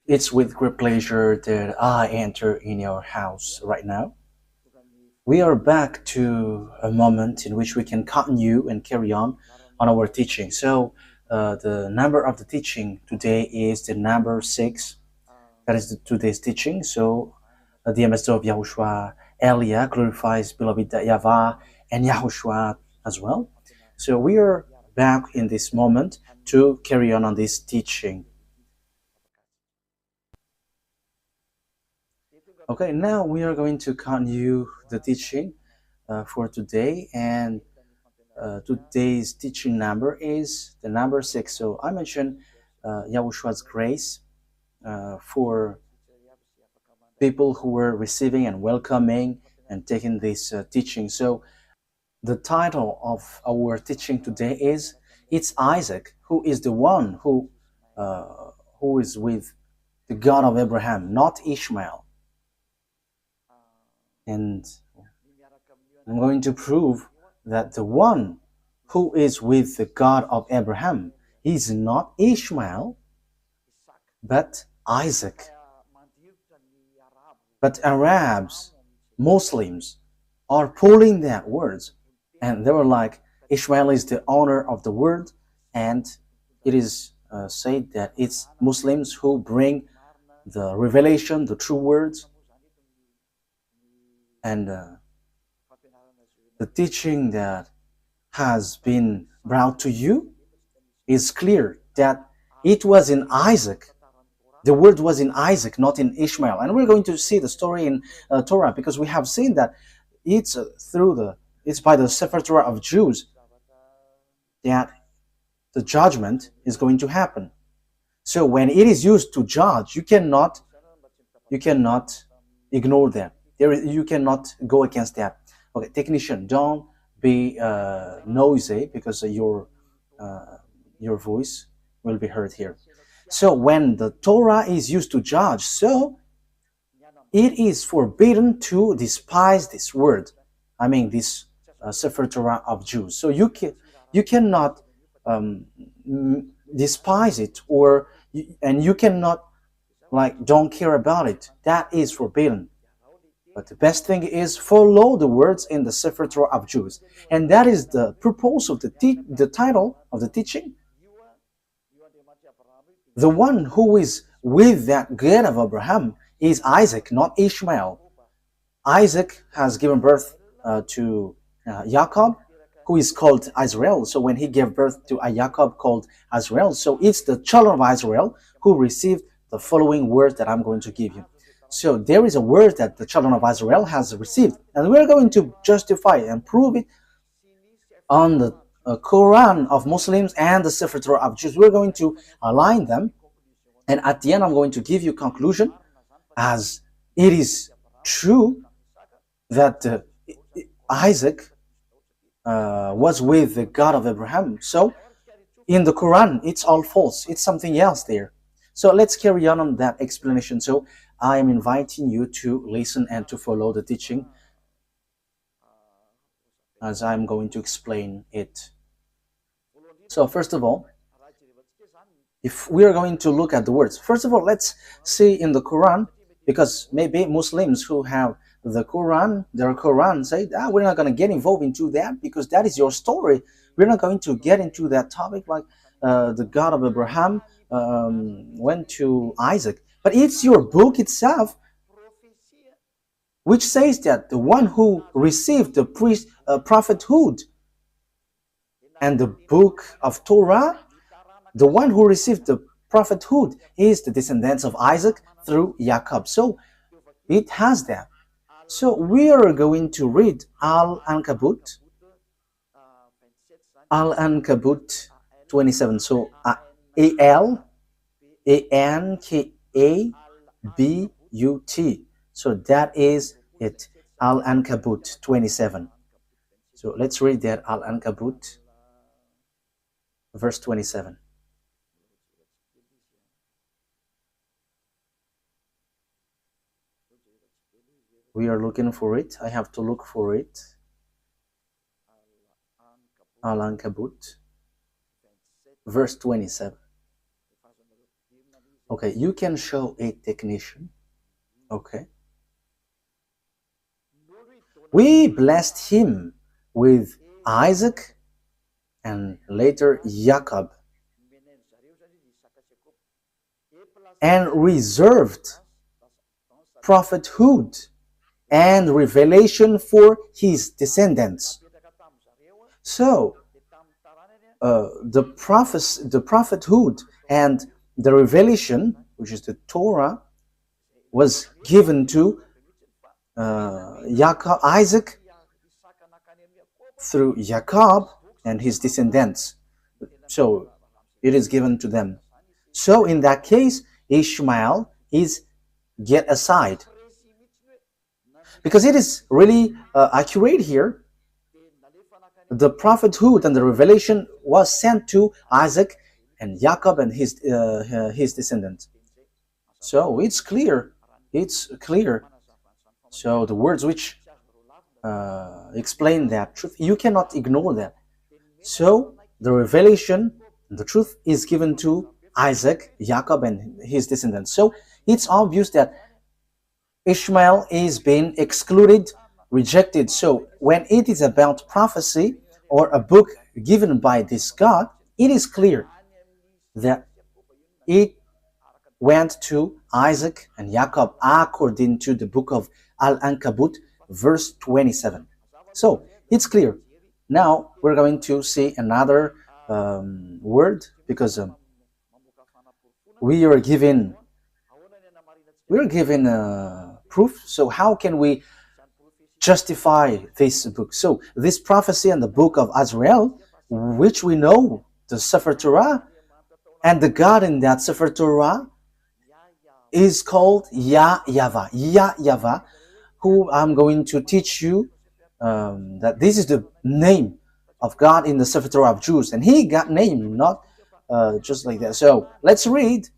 It's with great pleasure that I enter in your house right now. We are back to a moment in which we can continue and carry on our teaching. So, the number of the teaching today is the number 6. That is today's teaching. So, the ambassador of Yahushua, Elia, glorifies beloved YAHVAH and YAHOSHUAH as well. So, we are back in this moment to carry on this teaching. Okay, now we are going to continue the teaching for today, and today's teaching number is the number 6. So I mentioned Yahushua's grace for people who were receiving and welcoming and taking this teaching. So the title of our teaching today is "It's Isaac who is the one who is with the God of Abraham, not Ishmael." And I'm going to prove that the one who is with the God of Abraham is not Ishmael, but Isaac. But Arabs, Muslims, are pulling that words, and they were like, Ishmael is the owner of the word, and it is said that it's Muslims who bring the revelation, the true words, and the teaching that has been brought to you is clear that it was in Isaac. The word was in Isaac, not in Ishmael. And we're going to see the story in Torah, because we have seen that it's by the Sefer Torah of Jews that the judgment is going to happen. So when it is used to judge, you cannot ignore that. You cannot go against that. Okay, technician, don't be noisy, because your voice will be heard here. So when the Torah is used to judge, so it is forbidden to despise this word. I mean, this Sefer Torah of Jews. So you cannot despise it, and you cannot don't care about it. That is forbidden. But the best thing is follow the words in the Sefer Torah of Jews. And that is the purpose of the title of the teaching. The one who is with that God of Abraham is Isaac, not Ishmael. Isaac has given birth to Jacob, who is called Israel. So when he gave birth to a Jacob called Israel, so it's the children of Israel who received the following word that I'm going to give you. So there is a word that the children of Israel has received, and we're going to justify and prove it on the Quran of Muslims and the Sefer Torah of Jews. We're going to align them, and at the end I'm going to give you conclusion, as it is true that Isaac was with the God of Abraham. So in the Quran it's all false, it's something else there. So let's carry on that explanation. So I am inviting you to listen and to follow the teaching as I'm going to explain it. So first of all, if we are going to look at the words, first of all, let's see in the Quran, because maybe Muslims who have the Quran, their Quran, say, we're not going to get involved into that, because that is your story. We're not going to get into that topic, like the God of Abraham went to Isaac. But it's your book itself which says that the one who received the prophethood and the book of Torah, the one who received the prophethood is the descendants of Isaac through Jacob. So it has that. So we are going to read Al-Ankabut 27. So Al-Ankabut. So that is it, Al-Ankabut 27. So let's read that, Al-Ankabut, verse 27. We are looking for it. I have to look for it. Al-Ankabut, verse 27. Okay, you can show a technician. Okay. We blessed him with Isaac and later Jacob, and reserved prophethood and revelation for his descendants. So the prophethood and the revelation, which is the Torah, was given to Jacob, Isaac through Jacob and his descendants. So it is given to them. So in that case, Ishmael is get aside, because it is really accurate here. The prophethood and the revelation was sent to Isaac and Jacob and his descendants. So it's clear. It's clear. So the words which explain that truth, you cannot ignore that. So the revelation, the truth is given to Isaac, Jacob, and his descendants. So it's obvious that Ishmael is being excluded, rejected. So when it is about prophecy or a book given by this God, it is clear that it went to Isaac and Jacob according to the book of Al-Ankabut, verse 27. So it's clear. Now we're going to see another word, because we are given proof. So how can we justify this book? So this prophecy and the book of Azrael, which we know, the Sefer Torah, and the God in that Sefer Torah is called YAHVAH. YAHVAH, who I'm going to teach you that this is the name of God in the Sefer Torah of Jews, and he got named not just like that. So let's read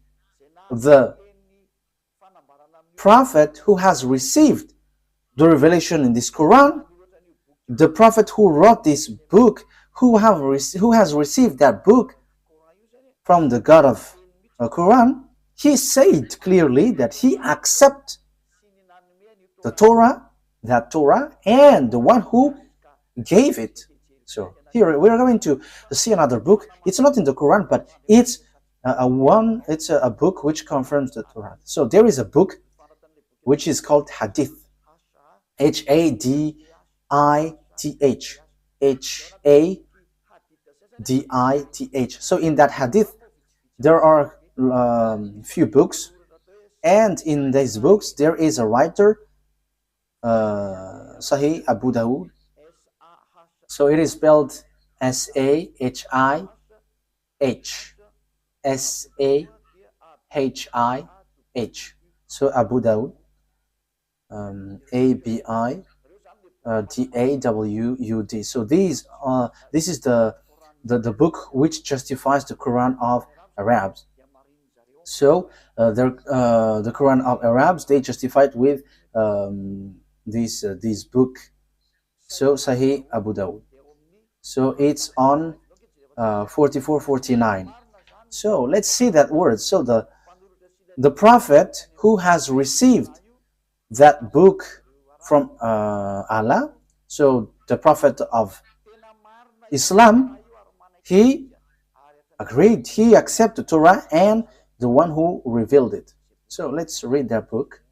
the prophet who has received the revelation in this Quran, the prophet who wrote this book, who has received that book from the God of the Quran. He said clearly that he accepts the Torah, that Torah, and the one who gave it. So here we are going to see another book. It's not in the Quran, but it's a book which confirms the Torah. So there is a book which is called Hadith, Hadith, Hadith. So in that Hadith, there are few books, and in these books there is a writer, Sahih Abu Dawud. So it is spelled Sahih, Sahih. So Abu Dawud, Abidawud. So this is the book which justifies the Quran of Arabs. So the Quran of Arabs, they justified with this book. So Sahih Abu Dawud. So it's on 4449. So let's see that word. So the prophet who has received that book from Allah, so the prophet of Islam, he agreed, he accepted Torah and the one who revealed it. So let's read that book.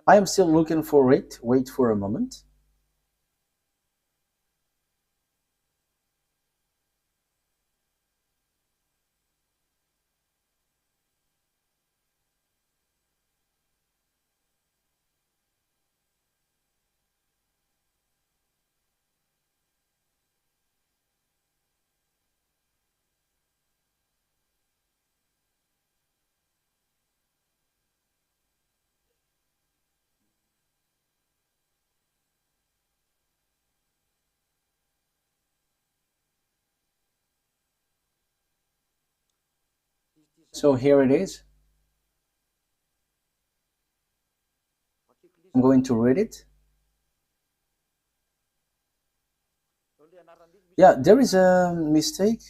I am still looking for it. Wait for a moment. So here it is. I'm going to read it. Yeah, there is a mistake.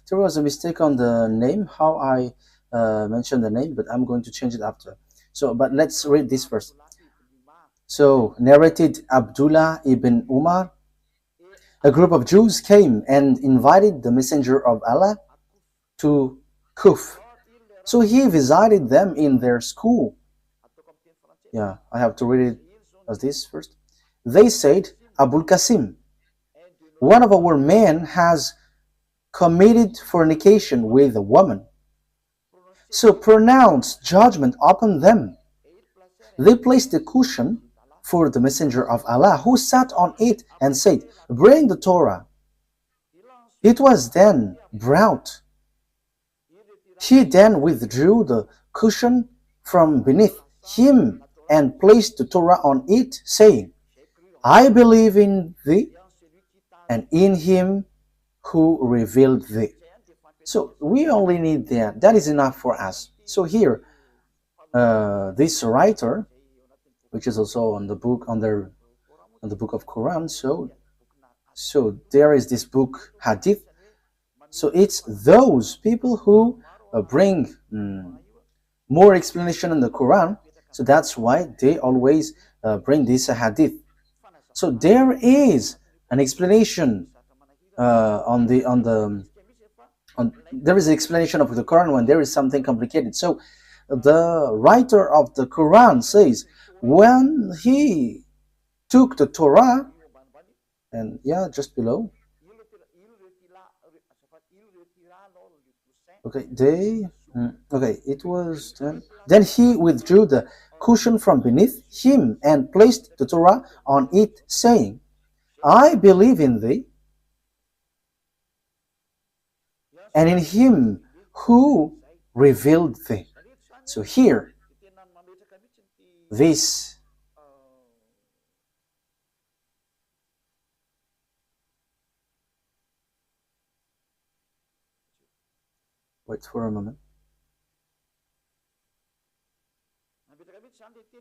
There was a mistake on the name, how I mentioned the name, but I'm going to change it after. So, but let's read this first. So, narrated Abdullah ibn Umar. A group of Jews came and invited the Messenger of Allah to Kuf. So he visited them in their school. Yeah, I have to read it as this first. They said, Abul Qasim, one of our men has committed fornication with a woman. So pronounce judgment upon them. They placed a cushion for the Messenger of Allah, who sat on it and said, bring the Torah. It was then brought. He then withdrew the cushion from beneath him and placed the Torah on it, saying, I believe in thee and in him who revealed thee. So we only need that. That is enough for us. So here, this writer, which is also on the book on the book of Quran. So there is this book Hadith. So it's those people who bring more explanation in the Quran. So that's why they always bring this Hadith. So there is an explanation there is an explanation of the Quran when there is something complicated. So the writer of the Quran says, when he took the Torah, and yeah, just below, okay, it was then he withdrew the cushion from beneath him and placed the Torah on it, saying, I believe in thee and in him who revealed thee. So here, this wait for a moment.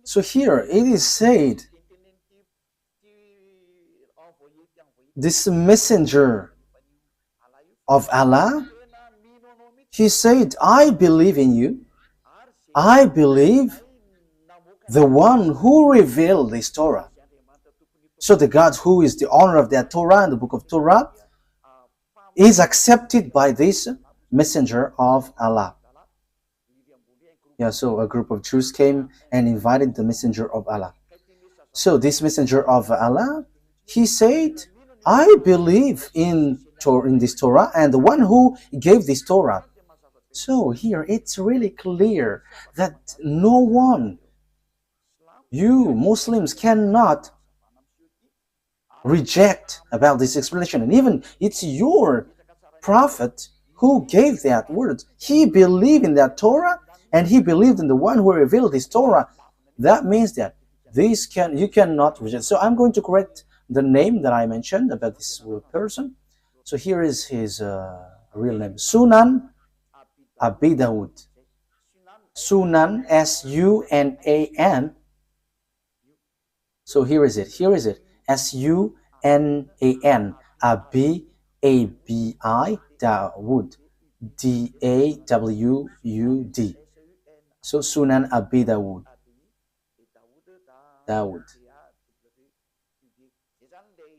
So here it is said, this messenger of Allah, he said, I believe in you. I believe the one who revealed this Torah. So the God who is the owner of that Torah and the book of Torah is accepted by this messenger of Allah. Yeah, so a group of Jews came and invited the messenger of Allah. So this messenger of Allah, he said, I believe in this Torah and the one who gave this Torah. So here it's really clear that no one, you Muslims, cannot reject about this explanation. And even it's your prophet who gave that word. He believed in that Torah and he believed in the one who revealed this Torah. That means that you cannot reject. So I'm going to correct the name that I mentioned about this person. So here is his real name, Sunan Abi Dawud. Sunan, S-U-N-A-N. So here is it. S-U-N-A-N. Abi, A-B-I, Dawud. D-A-W-U-D. So Sunan Abi Dawud.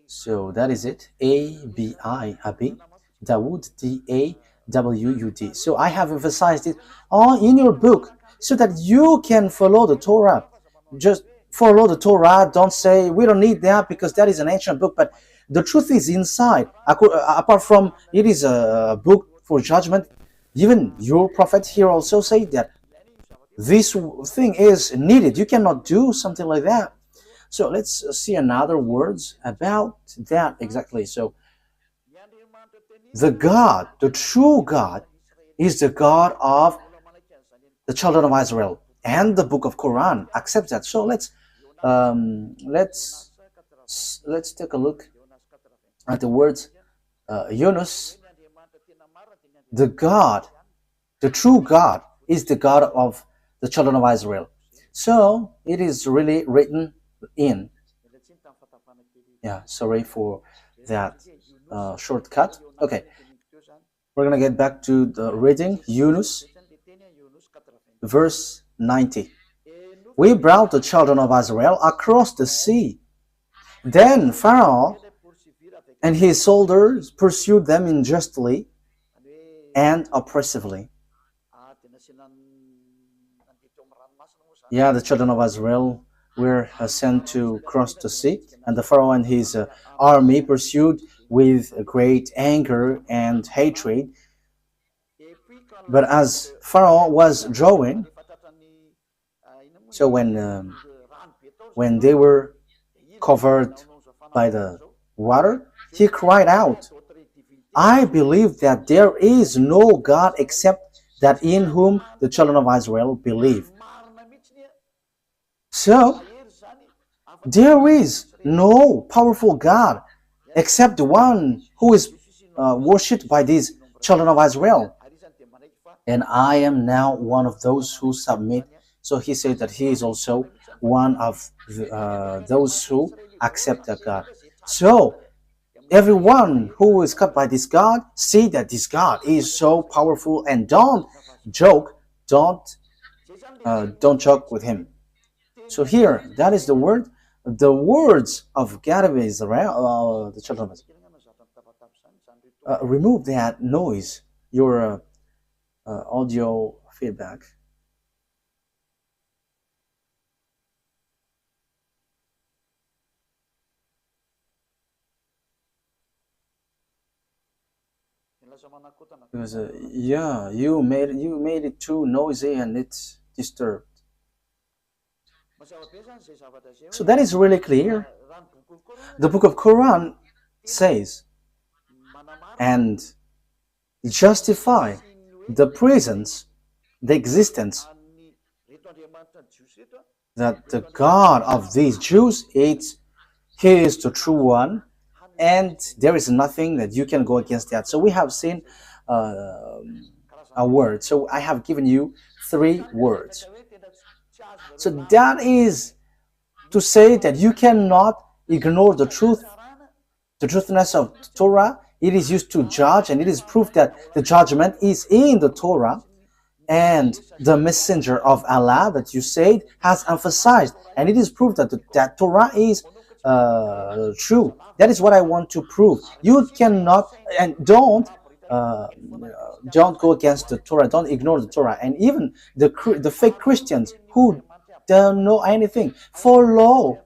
So that is it. A-B-I, Abi, Dawud, D-A-W-U-D. So I have emphasized it all in your book so that you can follow the Torah. just follow the Torah. Don't say we don't need that because that is an ancient book. But the truth is inside. Apart from it is a book for judgment, even your prophet here also say that this thing is needed. You cannot do something like that. So let's see another words about that exactly. So the God, the true God, is the God of the children of Israel, and the book of Quran accepts that. So let's take a look at the words Yunus. The God, the true God, is the God of the children of Israel. So it is really written in. Yeah, sorry for that shortcut. Okay, we're gonna get back to the reading. Yunus, verse 90. We brought the children of Israel across the sea. Then Pharaoh and his soldiers pursued them unjustly and oppressively. Yeah, the children of Israel were sent to cross the sea, and the Pharaoh and his army pursued with great anger and hatred. But as Pharaoh was drawing, so when they were covered by the water, he cried out, I believe that there is no God except that in whom the children of Israel believe. So there is no powerful God except the one who is worshipped by these children of Israel. And I am now one of those who submit. So he said that he is also one of those who accept that God. So everyone who is cut by this God, see that this God is so powerful, and don't joke, don't joke with him. So here, that is the word, the words of God of Israel, the children of Israel. Remove that noise, your audio feedback. Because yeah, you made it too noisy and it's disturbed. So that is really clear. The book of Quran says and justify the presence, the existence, that the God of these Jews he is the true one, and there is nothing that you can go against that. So we have seen a word. So I have given you 3 words. So that is to say that you cannot ignore the truth, the truthness of the Torah. It is used to judge, and it is proof that the judgment is in the Torah, and the messenger of Allah that you said has emphasized, and it is proof that that Torah is true. That is what I want to prove. You cannot, and don't go against the Torah. Don't ignore the Torah. And even the fake Christians who don't know anything follow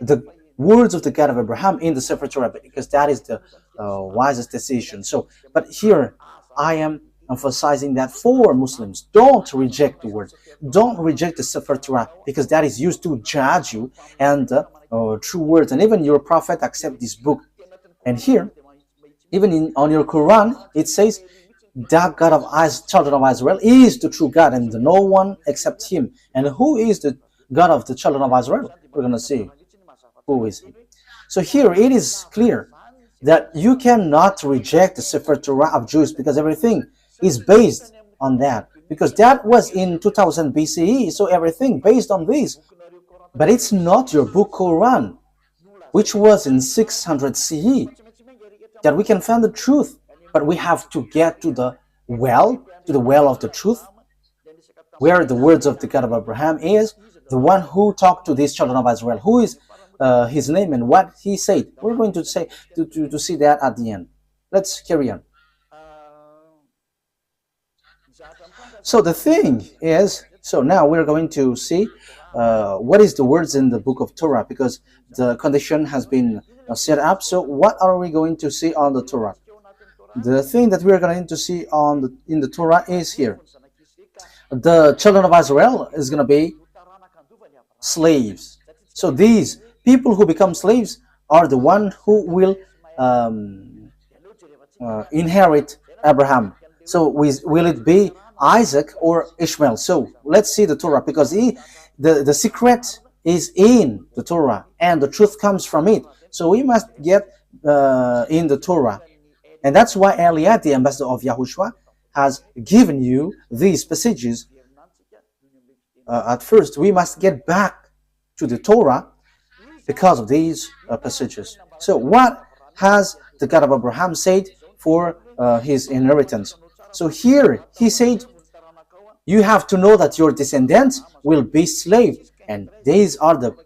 the words of the God of Abraham in the Sefer Torah, because that is the wisest decision. So, but here I am emphasizing that for Muslims, don't reject the word, don't reject the Sefer Torah, because that is used to judge you, and true words, and even your prophet accept this book. And here, even on your Quran, it says that God of children of Israel is the true God, and no one except him. And who is the God of the children of Israel? We're going to see who is he. So here it is clear that you cannot reject the Sefer Torah of Jews, because everything is based on that, because that was in 2000 BCE, so everything based on this. But it's not your book Quran, which was in 600 CE, that we can find the truth. But we have to get to the well of the truth, where the words of the God of Abraham is, the one who talked to these children of Israel, who is his name and what he said. We're going to say to see that at the end. Let's carry on. So the thing is, so now we're going to see what is the words in the book of Torah, because the condition has been set up. So what are we going to see on the Torah? The thing that we're going to see in the Torah is here. The children of Israel is going to be slaves. So these people who become slaves are the one who will inherit Abraham. So will it be Isaac or Ishmael? So let's see the Torah, because the secret is in the Torah and the truth comes from it. So we must get in the Torah. And that's why Eliad, the ambassador of Yahushua, has given you these passages. At first, we must get back to the Torah because of these passages. So what has the God of Abraham said for his inheritance? So here he said, you have to know that your descendants will be slaves, and these are the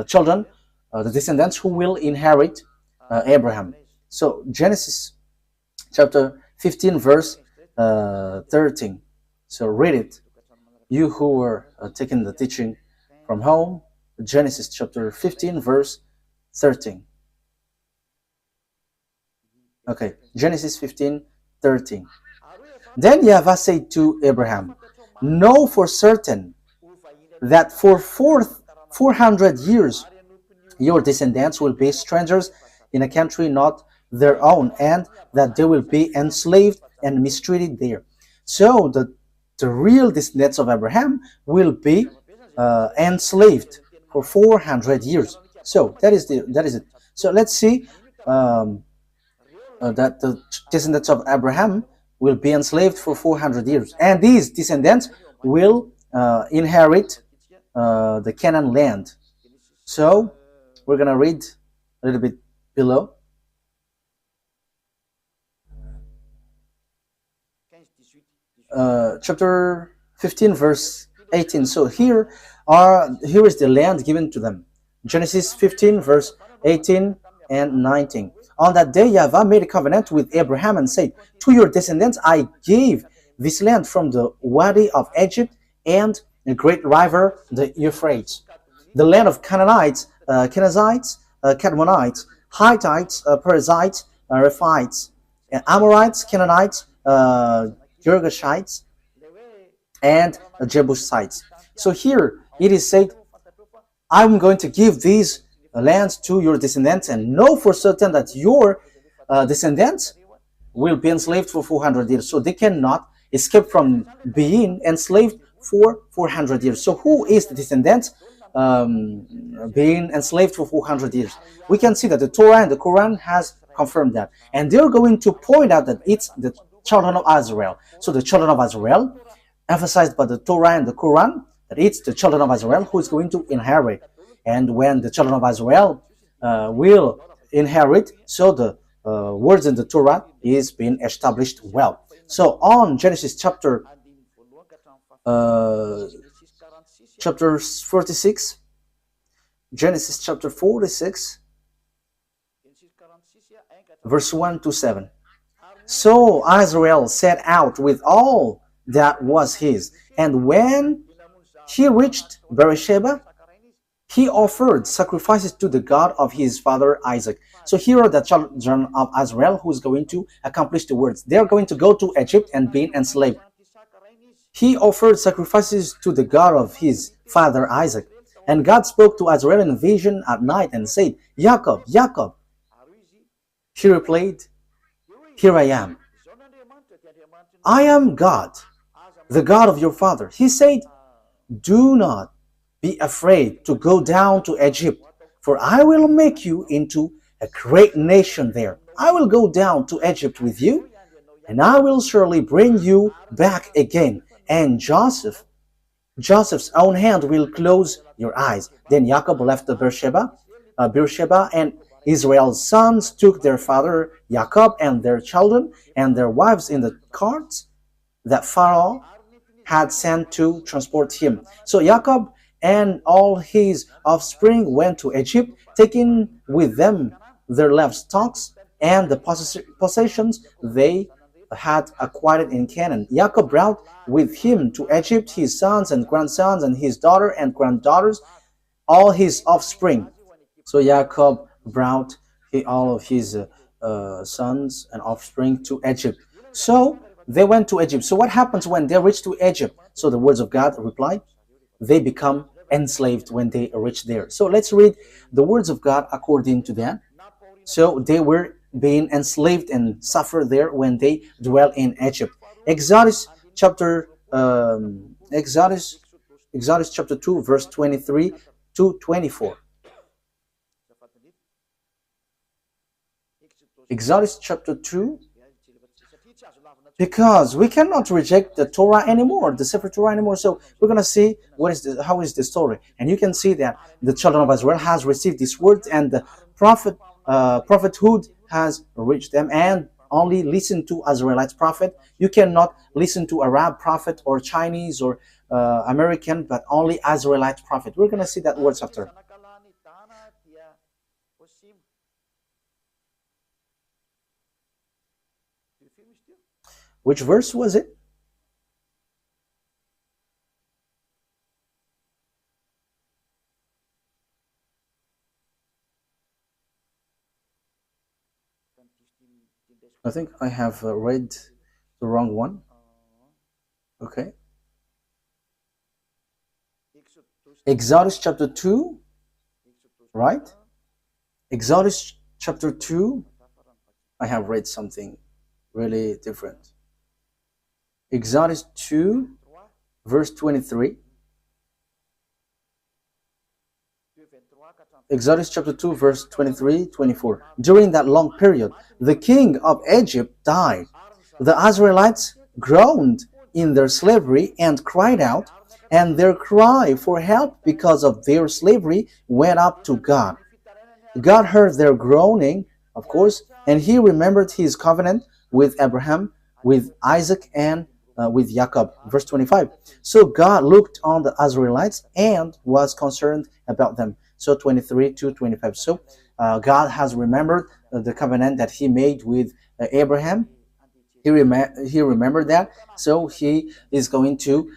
children, the descendants who will inherit Abraham. So Genesis chapter 15 verse 13. So read it, you who are taking the teaching from home. Genesis chapter 15 verse 13. Okay, Genesis 15:13. Then YAHVAH said to Abraham, know for certain that for 400 years your descendants will be strangers in a country not their own, and that they will be enslaved and mistreated there. So the real descendants of Abraham will be enslaved for 400 years. So that is it. So let's see that the descendants of Abraham will be enslaved for 400 years, and these descendants will inherit the Canaan land. So we're gonna read a little bit below. Chapter 15 verse 18. So here is the land given to them. Genesis 15 verse 18 and 19. On that day YAHVAH made a covenant with Abraham and said, to your descendants I gave this land from the Wadi of Egypt and the great river the Euphrates, the land of Canaanites, Kenizzites, Cadmonites, Hittites, Perizzites, Rephites, Amorites, Canaanites, Girgashites, and Jebusites. So here it is said, I'm going to give these lands to your descendants, and know for certain that your descendants will be enslaved for 400 years. So they cannot escape from being enslaved for 400 years. So who is the descendant being enslaved for 400 years? We can see that the Torah and the Quran has confirmed that, and they're going to point out that it's the children of Israel. So the children of Israel, emphasized by the Torah and the Quran, that it's the children of Israel who is going to inherit. And when the children of Israel will inherit, so the words in the Torah is being established well. So on Genesis chapter 46, Genesis chapter 46, verse 1 to 7. So Israel set out with all that was his, and when he reached Beersheba, he offered sacrifices to the God of his father Isaac. So here are the children of Israel who is going to accomplish the words. They are going to go to Egypt and be enslaved. He offered sacrifices to the God of his father Isaac. And God spoke to Israel in a vision at night and said, Jacob, Jacob. He replied, here I am. I am God, the God of your father. He said, do not be afraid to go down to Egypt, for I will make you into a great nation there. I will go down to Egypt with you, and I will surely bring you back again. And Joseph's own hand will close your eyes. Then Jacob left the Beersheba, and Israel's sons took their father Jacob and their children and their wives in the carts that Pharaoh had sent to transport him. So Jacob and all his offspring went to Egypt, taking with them their livestock and the possessions they had acquired in Canaan. Jacob brought with him to Egypt his sons and grandsons and his daughter and granddaughters, all his offspring. So Jacob brought all of his sons and offspring to Egypt. So they went to Egypt. So what happens when they reach to Egypt? So the words of God reply, they become enslaved when they reach there. So let's read the words of God according to that. So they were being enslaved and suffer there when they dwell in Egypt. Exodus chapter chapter 2 verse 23 to 24. Exodus chapter 2, because we cannot reject the Torah anymore, the Sefer Torah anymore. So we're going to see how is the story. And you can see that the children of Israel has received this word, and the prophethood has reached them, and only listen to Israelite prophet. You cannot listen to Arab prophet or Chinese or American, but only Israelite prophet. We're going to see that words after. Which verse was it? I think I have read the wrong one. Okay. Exodus chapter 2, right? Exodus chapter 2, I have read something really different. Exodus 2, verse 23. Exodus chapter 2, verse 23, 24. During that long period, the king of Egypt died. The Israelites groaned in their slavery and cried out, and their cry for help because of their slavery went up to God. God heard their groaning, of course, and he remembered his covenant with Abraham, with Isaac, and with Jacob. Verse 25. So God looked on the Israelites and was concerned about them. So 23 to 25. So God has remembered the covenant that he made with Abraham. He remembered that. So he is going to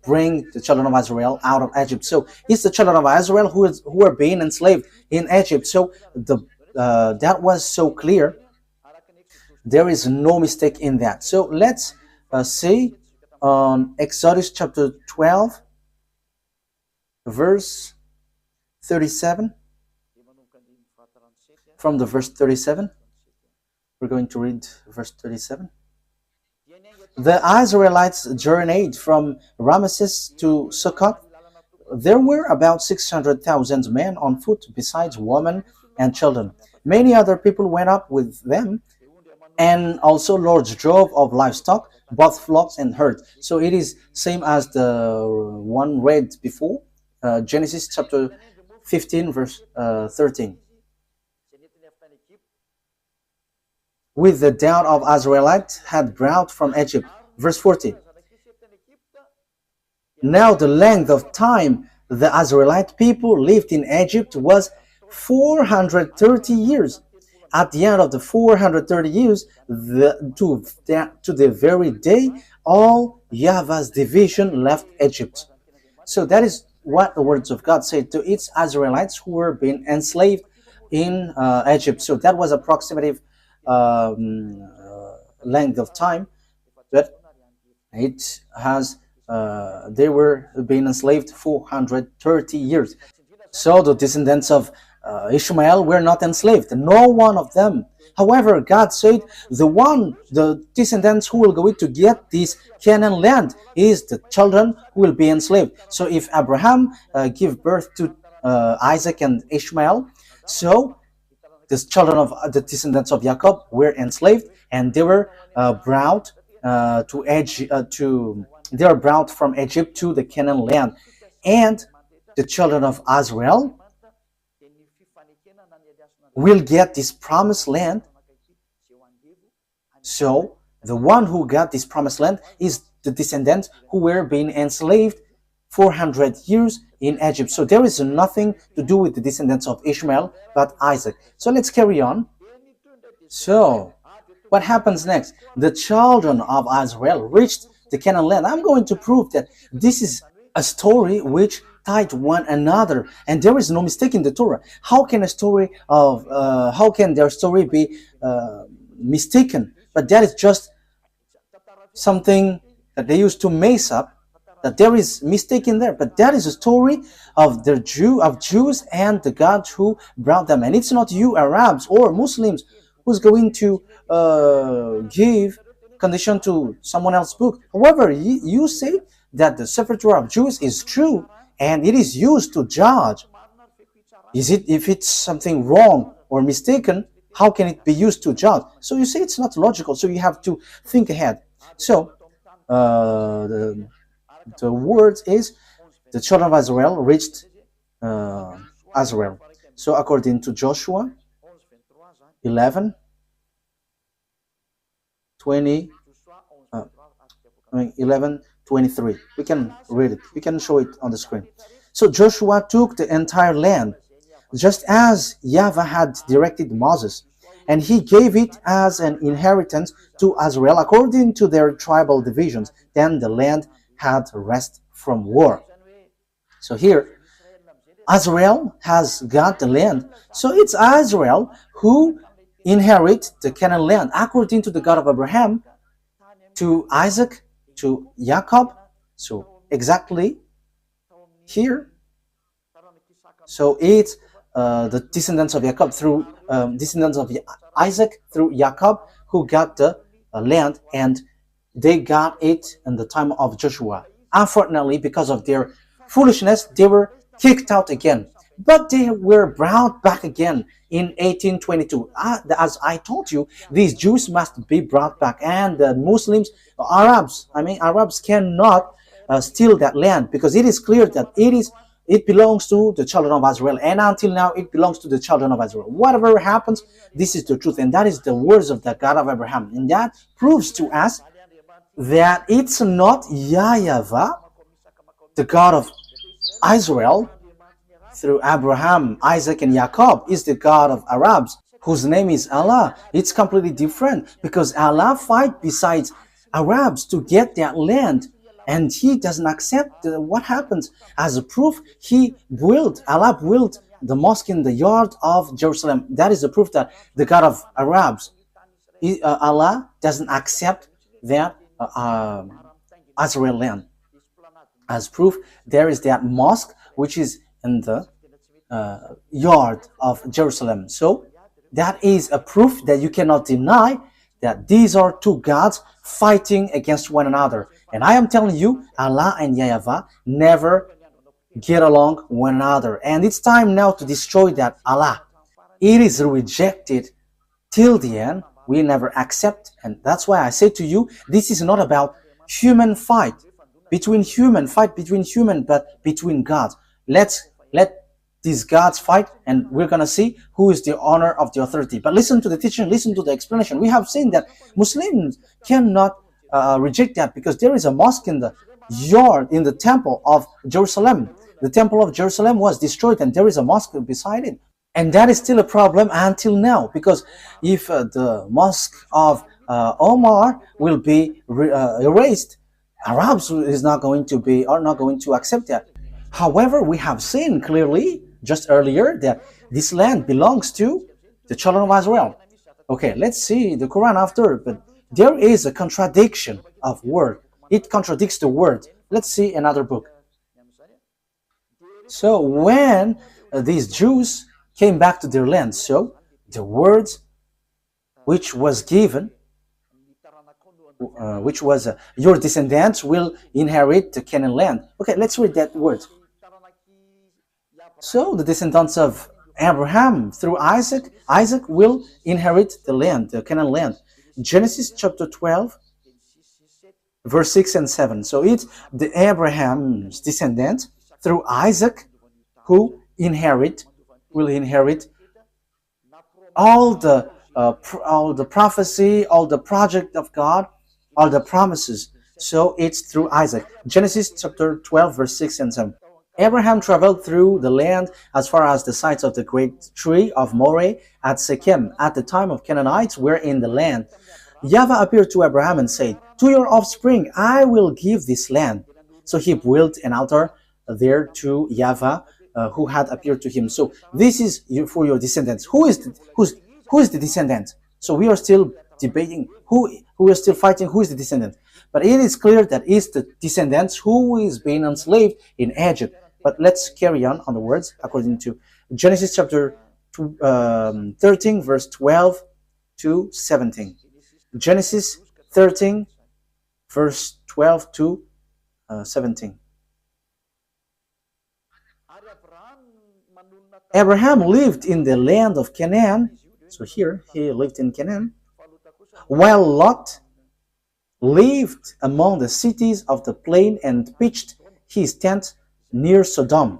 bring the children of Israel out of Egypt. So it's the children of Israel who are being enslaved in Egypt. So that was so clear. There is no mistake in that. So let's see on Exodus chapter 12, verse 37. From the verse 37, we're going to read verse 37. The Israelites journeyed from Ramesses to Succoth. There were about 600,000 men on foot, besides women and children. Many other people went up with them, and also large drove of livestock, both flocks and herds. So it is same as the one read before, Genesis chapter 15, verse 13. With the doubt of Israelites had brought from Egypt. Verse 40. Now the length of time the Israelite people lived in Egypt was 430 years. At the end of the 430 years, to the very day, all YAHVAH's division left Egypt. So that is what the words of God say to its Israelites who were being enslaved in Egypt. So that was approximative length of time, but it has they were being enslaved 430 years. So the descendants of Ishmael were not enslaved, no one of them. However, God said the descendants who will go to get this Canaan land is the children who will be enslaved. So if Abraham give birth to Isaac and Ishmael, so the children of the descendants of Jacob were enslaved, and they were brought from Egypt to the Canaan land, and the children of Israel will get this promised land. So the one who got this promised land is the descendants who were being enslaved 400 years in Egypt. So there is nothing to do with the descendants of Ishmael but Isaac. So let's carry on. So What happens next? The children of Israel reached the Canaan land. I'm going to prove that this is a story which tied one another, and there is no mistake in the Torah. How can their story be mistaken? But that is just something that they used to mess up, that there is mistake in there, but that is a story of Jews and the God who brought them. And it's not you Arabs or Muslims who's going to give condition to someone else's book. However, you say that the Sefer Torah of Jews is true and it is used to judge. If it's something wrong or mistaken, how can it be used to judge? So you say it's not logical, so you have to think ahead. So the word is the children of Israel reached Israel. So according to Joshua 11, 23. We can read it. We can show it on the screen. So Joshua took the entire land, just as YAHVAH had directed Moses, and he gave it as an inheritance to Israel according to their tribal divisions. Then the land had rest from war. So here, Israel has got the land. So it's Israel who inherit the Canaan land according to the God of Abraham, to Isaac, to Jacob. So exactly here. So it's the descendants of Jacob through descendants of Isaac through Jacob who got the land, and they got it in the time of Joshua. Unfortunately, because of their foolishness, they were kicked out again. But they were brought back again in 1822. As I told you, these Jews must be brought back, and the Muslims, Arabs cannot steal that land, because it is clear that it belongs to the children of Israel, and until now it belongs to the children of Israel. Whatever happens, this is the truth, and that is the words of the God of Abraham, and that proves to us that it's not YAHVAH, the God of Israel, through Abraham, Isaac, and Jacob, is the God of Arabs, whose name is Allah. It's completely different, because Allah fight besides Arabs to get that land, and he doesn't accept what happens. As a proof, Allah built the mosque in the yard of Jerusalem. That is the proof that the God of Arabs, Allah doesn't accept that Israel land. As proof, there is that mosque which is in the yard of Jerusalem. So that is a proof that you cannot deny that these are two gods fighting against one another. And I am telling you, Allah and YAHVAH never get along one another. And it's time now to destroy that Allah. It is rejected till the end. We never accept. And that's why I say to you, this is not about human fight between human, but between gods. Let these gods fight, and we're going to see who is the owner of the authority. But listen to the teaching, listen to the explanation. We have seen that Muslims cannot reject that, because there is a mosque in the yard, in the temple of Jerusalem. The temple of Jerusalem was destroyed, and there is a mosque beside it. And that is still a problem until now, because if the mosque of Omar will be erased, Arabs are not going to accept that. However, we have seen clearly just earlier that this land belongs to the children of Israel. Okay, let's see the Quran after, but there is a contradiction of word. It contradicts the word. Let's see another book. So when these Jews came back to their land, so the words which was given, which was your descendants will inherit the Canaan land. Okay, let's read that word. So the descendants of Abraham through Isaac will inherit the land, the Canaan land. Genesis chapter 12, verse 6 and 7. So it's the Abraham's descendant through Isaac who will inherit all the prophecy, all the project of God, all the promises. So it's through Isaac. Genesis chapter 12, verse 6 and 7. Abraham traveled through the land as far as the sites of the great tree of Moreh at Shechem. At the time of Canaanites were in the land. YAHVAH appeared to Abraham and said, "To your offspring I will give this land." So he built an altar there to YAHVAH, who had appeared to him. So this is for your descendants. Who is the descendant? So we are still debating who are still fighting who is the descendant. But it is clear that it's the descendants who is being enslaved in Egypt. But let's carry on the words according to Genesis chapter 13, verse 12 to 17. Genesis 13, verse 12 to 17. Abraham lived in the land of Canaan. So here he lived in Canaan, while Lot lived among the cities of the plain and pitched his tent near Sodom.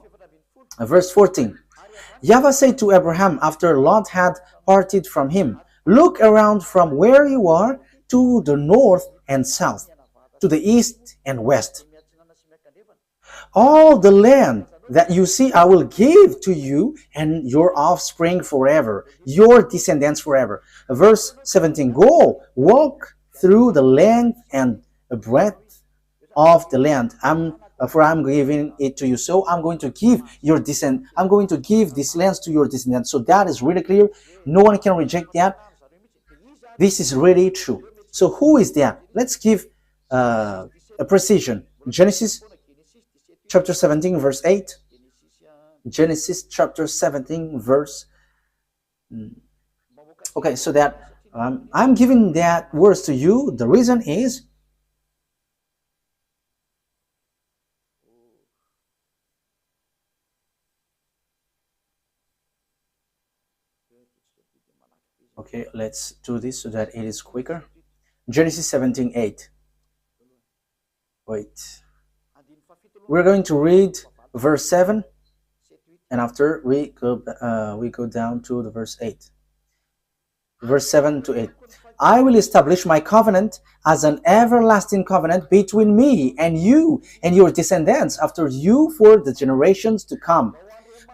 Verse 14. YAHVAH said to Abraham after Lot had parted from him, "Look around from where you are to the north and south, to the east and west. All the land that you see I will give to you and your offspring forever, your descendants forever." Verse 17. Go, walk through the length and breadth of the land, for I'm giving it to you. So I'm going to give I'm going to give these lands to your descendants. So that is really clear. No one can reject that. This is really true. So who is that? Let's give a precision. Genesis chapter 17, verse 8. Genesis chapter 17, verse. Okay, so that I'm giving that words to you. The reason is okay, let's do this so that it is quicker. Genesis 17, 8. Wait. We're going to read verse 7, and after we go down to the verse 8. Verse 7 to 8. I will establish my covenant as an everlasting covenant between me and you and your descendants after you for the generations to come,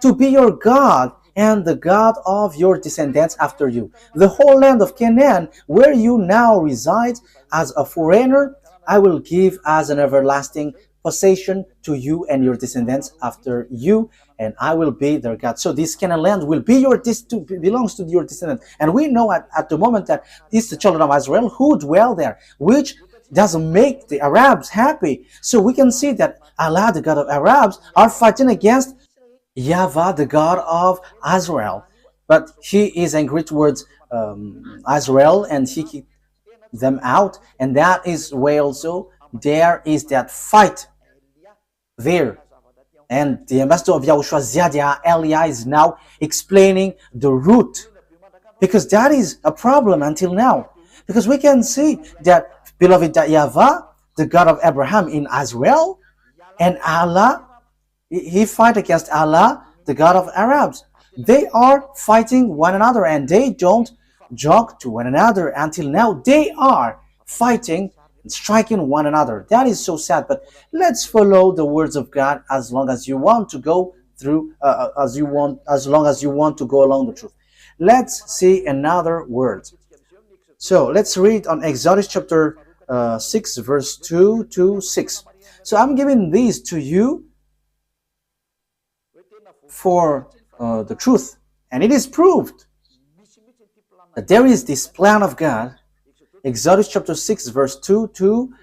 to be your God and the God of your descendants after you. The whole land of Canaan, where you now reside as a foreigner, I will give as an everlasting possession to you and your descendants after you, and I will be their God. So this Canaan land will be belongs to your descendants. And we know at the moment that it's the children of Israel who dwell there, which doesn't make the Arabs happy. So we can see that Allah, the God of Arabs, are fighting against YAHVAH, the God of Israel. But he is angry towards Israel, and he kicked them out. And that is why also there is that fight there. And the ambassador of YAHOSHUAH, Ziadia Elia, is now explaining the root, because that is a problem until now. Because we can see that, beloved, that YAHVAH, the God of Abraham in Israel, and Allah, he fight against Allah, the God of Arabs. They are fighting one another, and they don't joke to one another until now. They are fighting and striking one another. That is so sad. But let's follow the words of God as long as you want to go through, as long as you want to go along the truth. Let's see another word. So let's read on Exodus chapter 6, verse 2 to 6. So I'm giving these to you for the truth, and it is proved that there is this plan of God. Exodus chapter 6, verse 2 to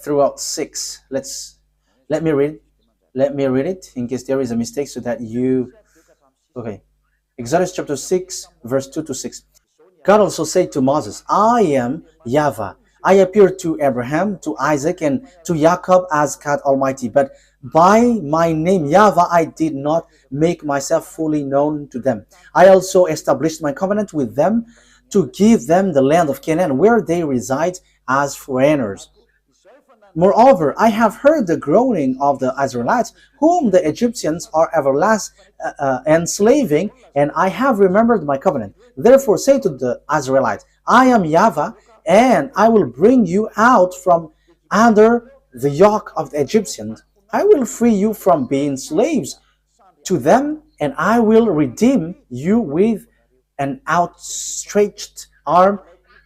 throughout 6. Let me read it in case there is a mistake, so that you Exodus chapter 6, verse 2 to 6. God also said to Moses, I am YAHVAH. I appeared to Abraham, to Isaac, and to Jacob as God Almighty, but by my name YAHVAH I did not make myself fully known to them. I also established my covenant with them to give them the land of Canaan, where they reside as foreigners. Moreover, I have heard the groaning of the Israelites, whom the Egyptians are enslaving, and I have remembered my covenant. Therefore say to the Israelites, I am YAHVAH, and I will bring you out from under the yoke of the Egyptians. I will free you from being slaves to them, and I will redeem you with an outstretched arm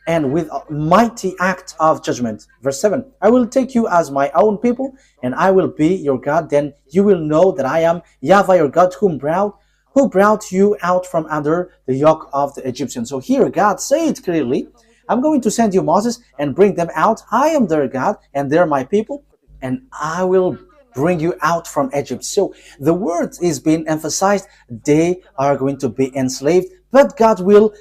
and with a mighty act of judgment. Verse 7, I will take you as my own people, and I will be your God. Then you will know that I am YAHVAH your God, who brought you out from under the yoke of the Egyptians. So here God said clearly, I'm going to send you Moses and bring them out. I am their God, and they're my people, and I will bring you out from Egypt. So the word is being emphasized. They are going to be enslaved, but God will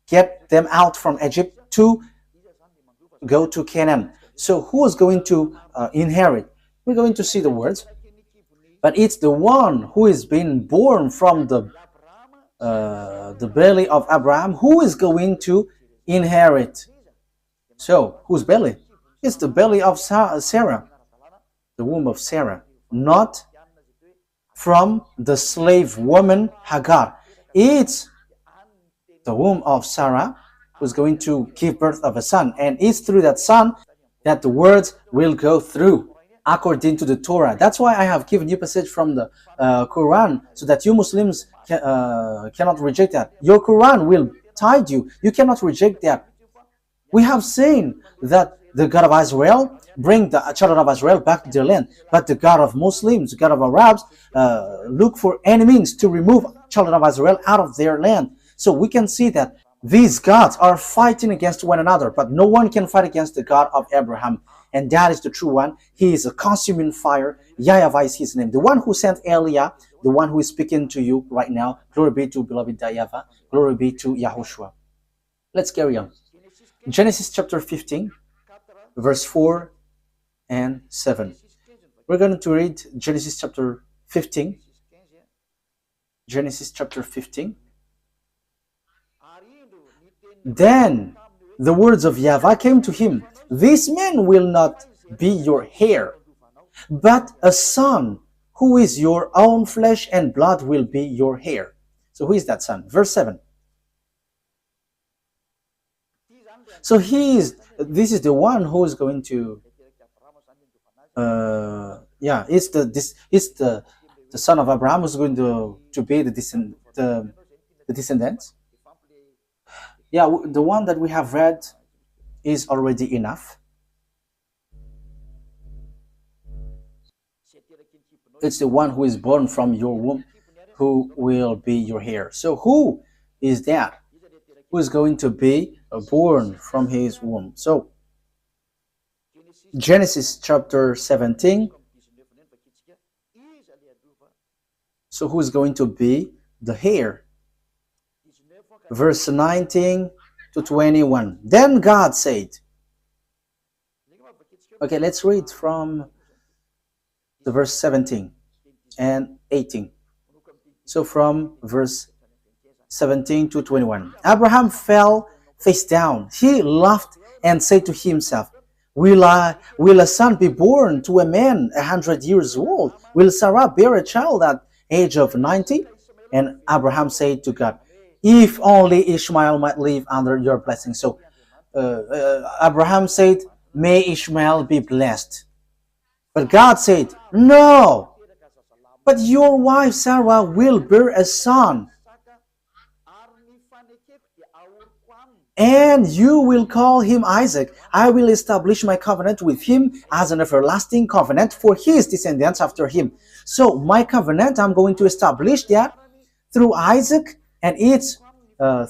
get them out from Egypt to go to Canaan. So who is going to inherit? We're going to see the words, but it's the one who is being born from the belly of Abraham who is going to inherit. So whose belly? It's the belly of Sarah, the womb of Sarah, not from the slave woman Hagar. It's the womb of Sarah who's going to give birth of a son, and it's through that son that the words will go through according to the Torah. That's why I have given you passage from the Quran, so that you Muslims cannot reject that. Your Quran will tide you. You cannot reject that. We have seen that the God of Israel bring the children of Israel back to their land, but the God of Muslims, the God of Arabs, look for any means to remove children of Israel out of their land. So we can see that these gods are fighting against one another, but no one can fight against the God of Abraham, and that is the true one. He is a consuming fire. YAHVAH is his name. The one who sent Elia, the one who is speaking to you right now. Glory be to beloved YAHVAH. Glory be to Yahushua. Let's carry on. Genesis chapter 15, verse 4 and 7. We're going to read Genesis chapter 15. Genesis chapter 15. Then the words of YAHVAH came to him. This man will not be your heir, but a son who is your own flesh and blood will be your heir. So who is that son? Verse 7. So this is the one who is going to it's the son of Abraham who's going to be the descendants. Yeah, the one that we have read is already enough. It's the one who is born from your womb who will be your heir. So who is that? Who is going to be born from his womb? So Genesis chapter 17. So who is going to be the heir? Verse 19 to 21. Then God said, okay, let's read from the verse 17 and 18. So from verse 17 to 21. Abraham fell face down. He laughed and said to himself, Will a son be born to a man 100 years old? Will Sarah bear a child at age of 90? And Abraham said to God, if only Ishmael might live under your blessing. So Abraham said, may Ishmael be blessed. But God said, no, but your wife Sarah will bear a son, and you will call him Isaac. I will establish my covenant with him as an everlasting covenant for his descendants after him. So my covenant, I'm going to establish that through Isaac, and it's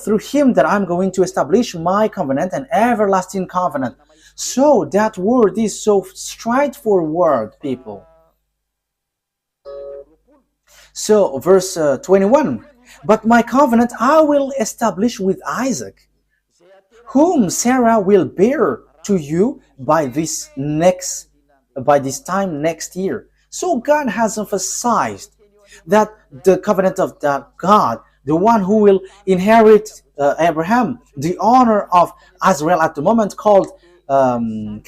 through him that I'm going to establish my covenant, an everlasting covenant. So that word is so straightforward, people. So verse 21, but my covenant I will establish with Isaac, whom Sarah will bear to you by this time next year. So God has emphasized that the covenant of that God, the one who will inherit Abraham, the honor of Israel at the moment called Canaan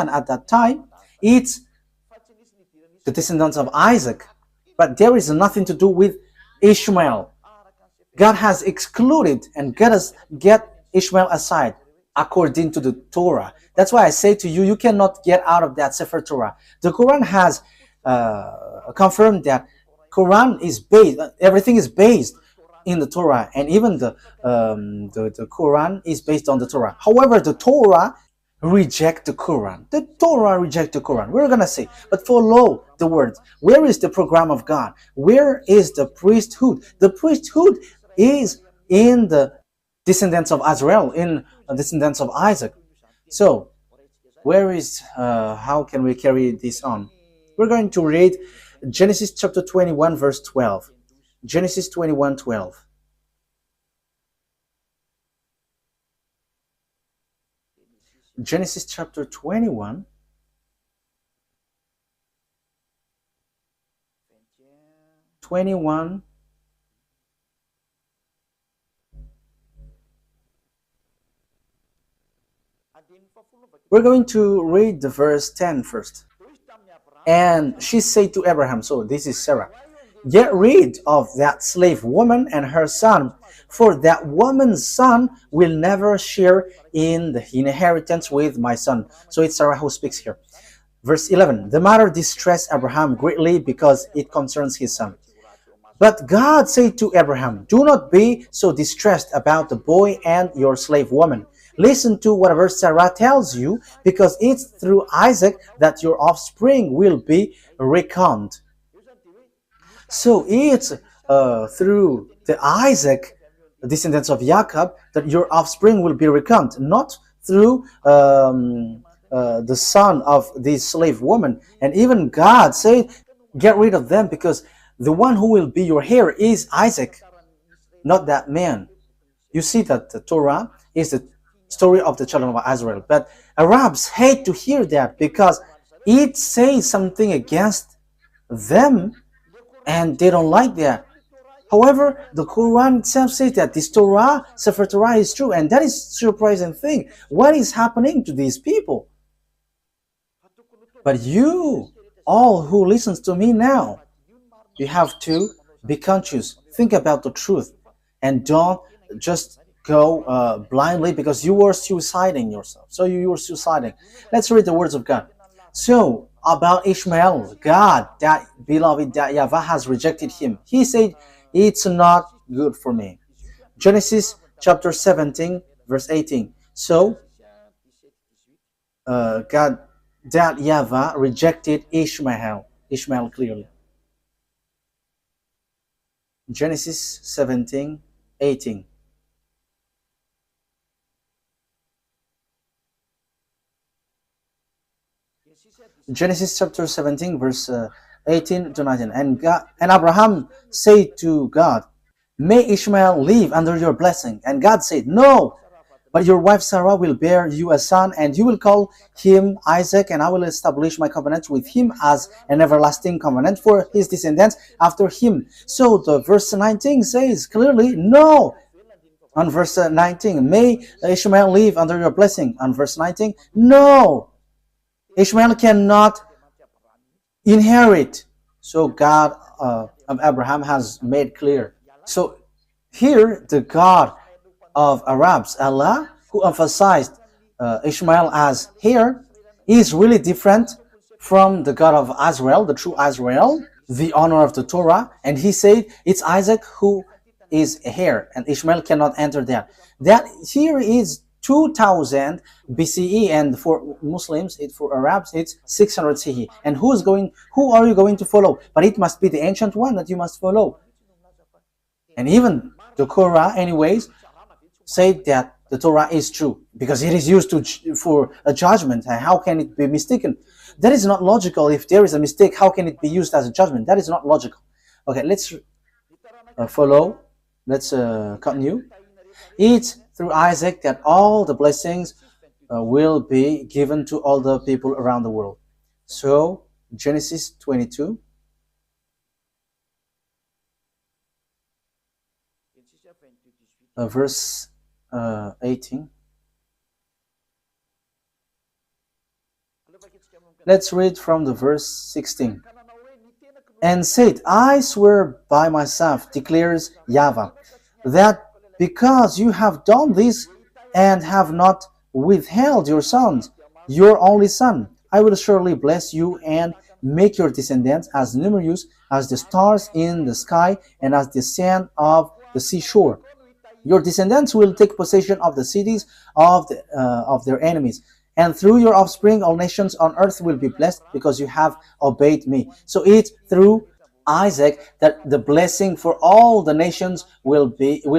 at that time, it's the descendants of Isaac. But there is nothing to do with Ishmael. God has excluded and get Ishmael aside. according to the Torah. That's why I say to you, you cannot get out of that Sefer Torah. The Quran has confirmed that Quran is based, everything is based in the Torah, and even the Quran is based on the Torah. However, the Torah reject the Quran. The Torah reject the Quran. We're gonna say, but follow the words. Where is the program of God? Where is the priesthood? The priesthood is in the descendants of Israel, in the descendants of Isaac. So, where is, how can we carry this on? We're going to read Genesis chapter 21, verse 12. Genesis 21, 12. Genesis chapter 21, we're going to read the verse 10 first. And she said to Abraham, so this is Sarah, get rid of that slave woman and her son, for that woman's son will never share in the inheritance with my son. So it's Sarah who speaks here. Verse 11, the matter distressed Abraham greatly because it concerns his son. But God said to Abraham, do not be so distressed about the boy and your slave woman. Listen to whatever Sarah tells you, because it's through Isaac that your offspring will be reckoned. So it's through the Isaac, the descendants of Jacob, that your offspring will be reckoned, not through the son of this slave woman. And even God said, get rid of them, because the one who will be your heir is Isaac, not that man. You see that the Torah is the story of the children of Israel. But Arabs hate to hear that because it says something against them and they don't like that. However, the Quran itself says that this Torah, Sefer Torah, is true, and that is a surprising thing. What is happening to these people? But you, all who listens to me now, you have to be conscious. Think about the truth, and don't just go blindly, because you are suiciding yourself. So you are suiciding. Let's read the words of God. So about Ishmael, God, that beloved, that YAHVAH has rejected him. He said, it's not good for me. Genesis chapter 17, verse 18. So God, that YAHVAH rejected Ishmael clearly. Genesis 17, 18. Genesis chapter 17, verse 18 to 19. And Abraham said to God, may Ishmael live under your blessing. And God said, no, but your wife Sarah will bear you a son, and you will call him Isaac, and I will establish my covenant with him as an everlasting covenant for his descendants after him. So the verse 19 says clearly, no. On verse 19, may Ishmael live under your blessing. On verse 19, no. Ishmael cannot inherit. So God of Abraham has made clear. So here the God of Arabs, Allah, who emphasized Ishmael as heir, is really different from the God of Israel, the true Israel, the honor of the Torah. And he said it's Isaac who is a heir, and Ishmael cannot enter that. That here is 2000 BCE, and for Muslims, for Arabs, it's 600 CE. And who are you going to follow? But it must be the ancient one that you must follow. And even the Quran, anyways, said that the Torah is true because it is used for a judgment. And how can it be mistaken? That is not logical. If there is a mistake, how can it be used as a judgment? That is not logical. Okay, let's follow. Let's continue. It's through Isaac that all the blessings will be given to all the people around the world. So Genesis 22. Verse 18. Let's read from the verse 16. And said, I swear by myself, declares YAHVAH, that because you have done this and have not withheld your sons, your only son. I will surely bless you and make your descendants as numerous as the stars in the sky and as the sand of the seashore. Your descendants will take possession of the cities of their enemies. And through your offspring, all nations on earth will be blessed because you have obeyed me. So it's through Isaac that the blessing for all the nations will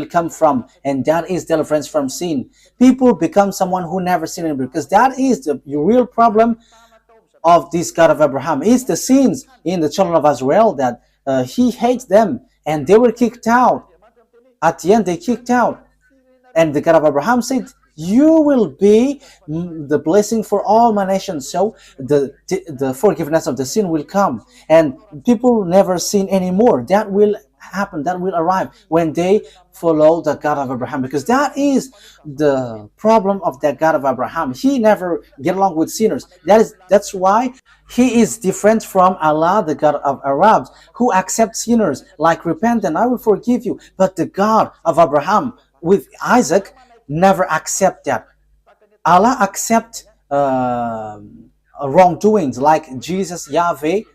come from, and that is deliverance from sin. People become someone who never sinned because that is the real problem of this God of Abraham. It's the sins in the children of Israel that he hates them, and they were kicked out. At the end, they kicked out, and the God of Abraham said, you will be the blessing for all my nations. So the forgiveness of the sin will come, and people never sin anymore. That will happen, that will arrive when they follow the God of Abraham, because that is the problem of that God of Abraham. He never get along with sinners. That's why he is different from Allah, the God of Arabs, who accepts sinners, like repent and I will forgive you. But the God of Abraham with Isaac never accept that. Allah accept wrongdoings, like Jesus, YAHVAH.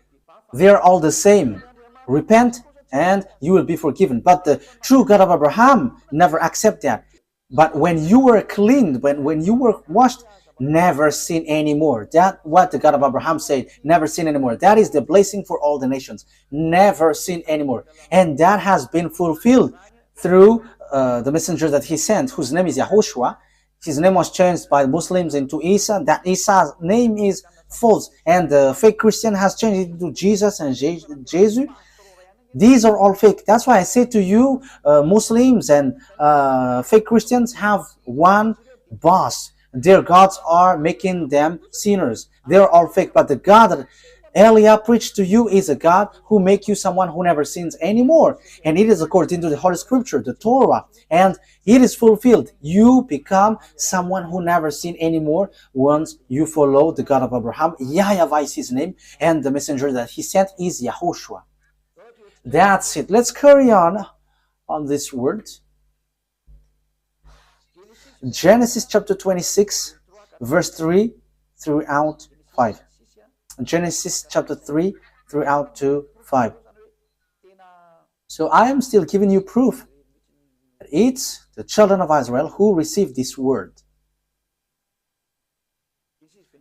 They're all the same. Repent and you will be forgiven. But the true God of Abraham never accept that. But when you were cleaned, when you were washed, never sin anymore. That's what the God of Abraham said, never sin anymore. That is the blessing for all the nations. Never sin anymore. And that has been fulfilled through the messenger that he sent, whose name is YAHOSHUAH. His name was changed by Muslims into Isa. That Isa's name is false, and the fake Christian has changed it into Jesus and Jesus. These are all fake. That's why I say to you, Muslims and fake Christians have one boss. Their gods are making them sinners. They're all fake. But the God that Elia preached to you is a God who make you someone who never sins anymore. And it is according to the Holy Scripture, the Torah. And it is fulfilled. You become someone who never sin anymore once you follow the God of Abraham. YAHVAH is his name. And the messenger that he sent is YAHOSHUAH. That's it. Let's carry on this word. Genesis chapter 26, verse 3 throughout 5. Genesis chapter 3 throughout to 5. So I am still giving you proof that it's the children of Israel who received this word.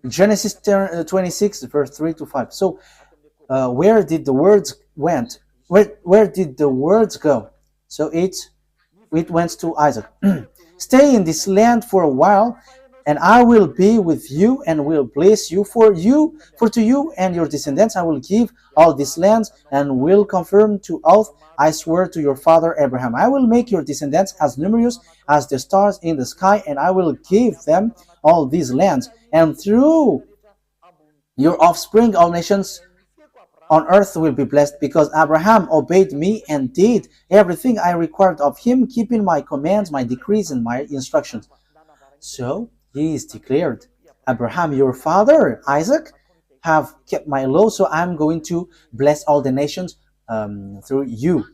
Genesis 26, verse 3 to 5. So where did the words went? Where did the words go? So it went to Isaac. Stay in this land for a while, and I will be with you and will bless you. For to you and your descendants I will give all these lands, and will confirm to oath I swear to your father Abraham. I will make your descendants as numerous as the stars in the sky, and I will give them all these lands. And through your offspring all nations on earth will be blessed, because Abraham obeyed me and did everything I required of him, keeping my commands, my decrees, and my instructions. So he is declared, Abraham, your father, Isaac, have kept my law, so I'm going to bless all the nations through you.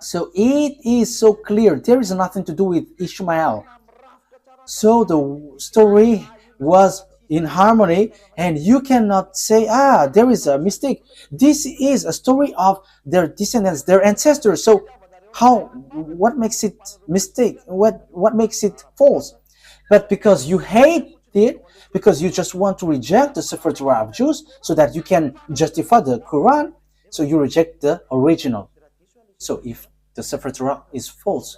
So it is so clear. There is nothing to do with Ishmael. So the story was in harmony, and you cannot say, there is a mistake. This is a story of their descendants, their ancestors. So what makes it mistake? What makes it false? But because you hate it, because you just want to reject the Sefer Torah of Jews so that you can justify the Quran, so you reject the original. So if the Sefer Torah is false,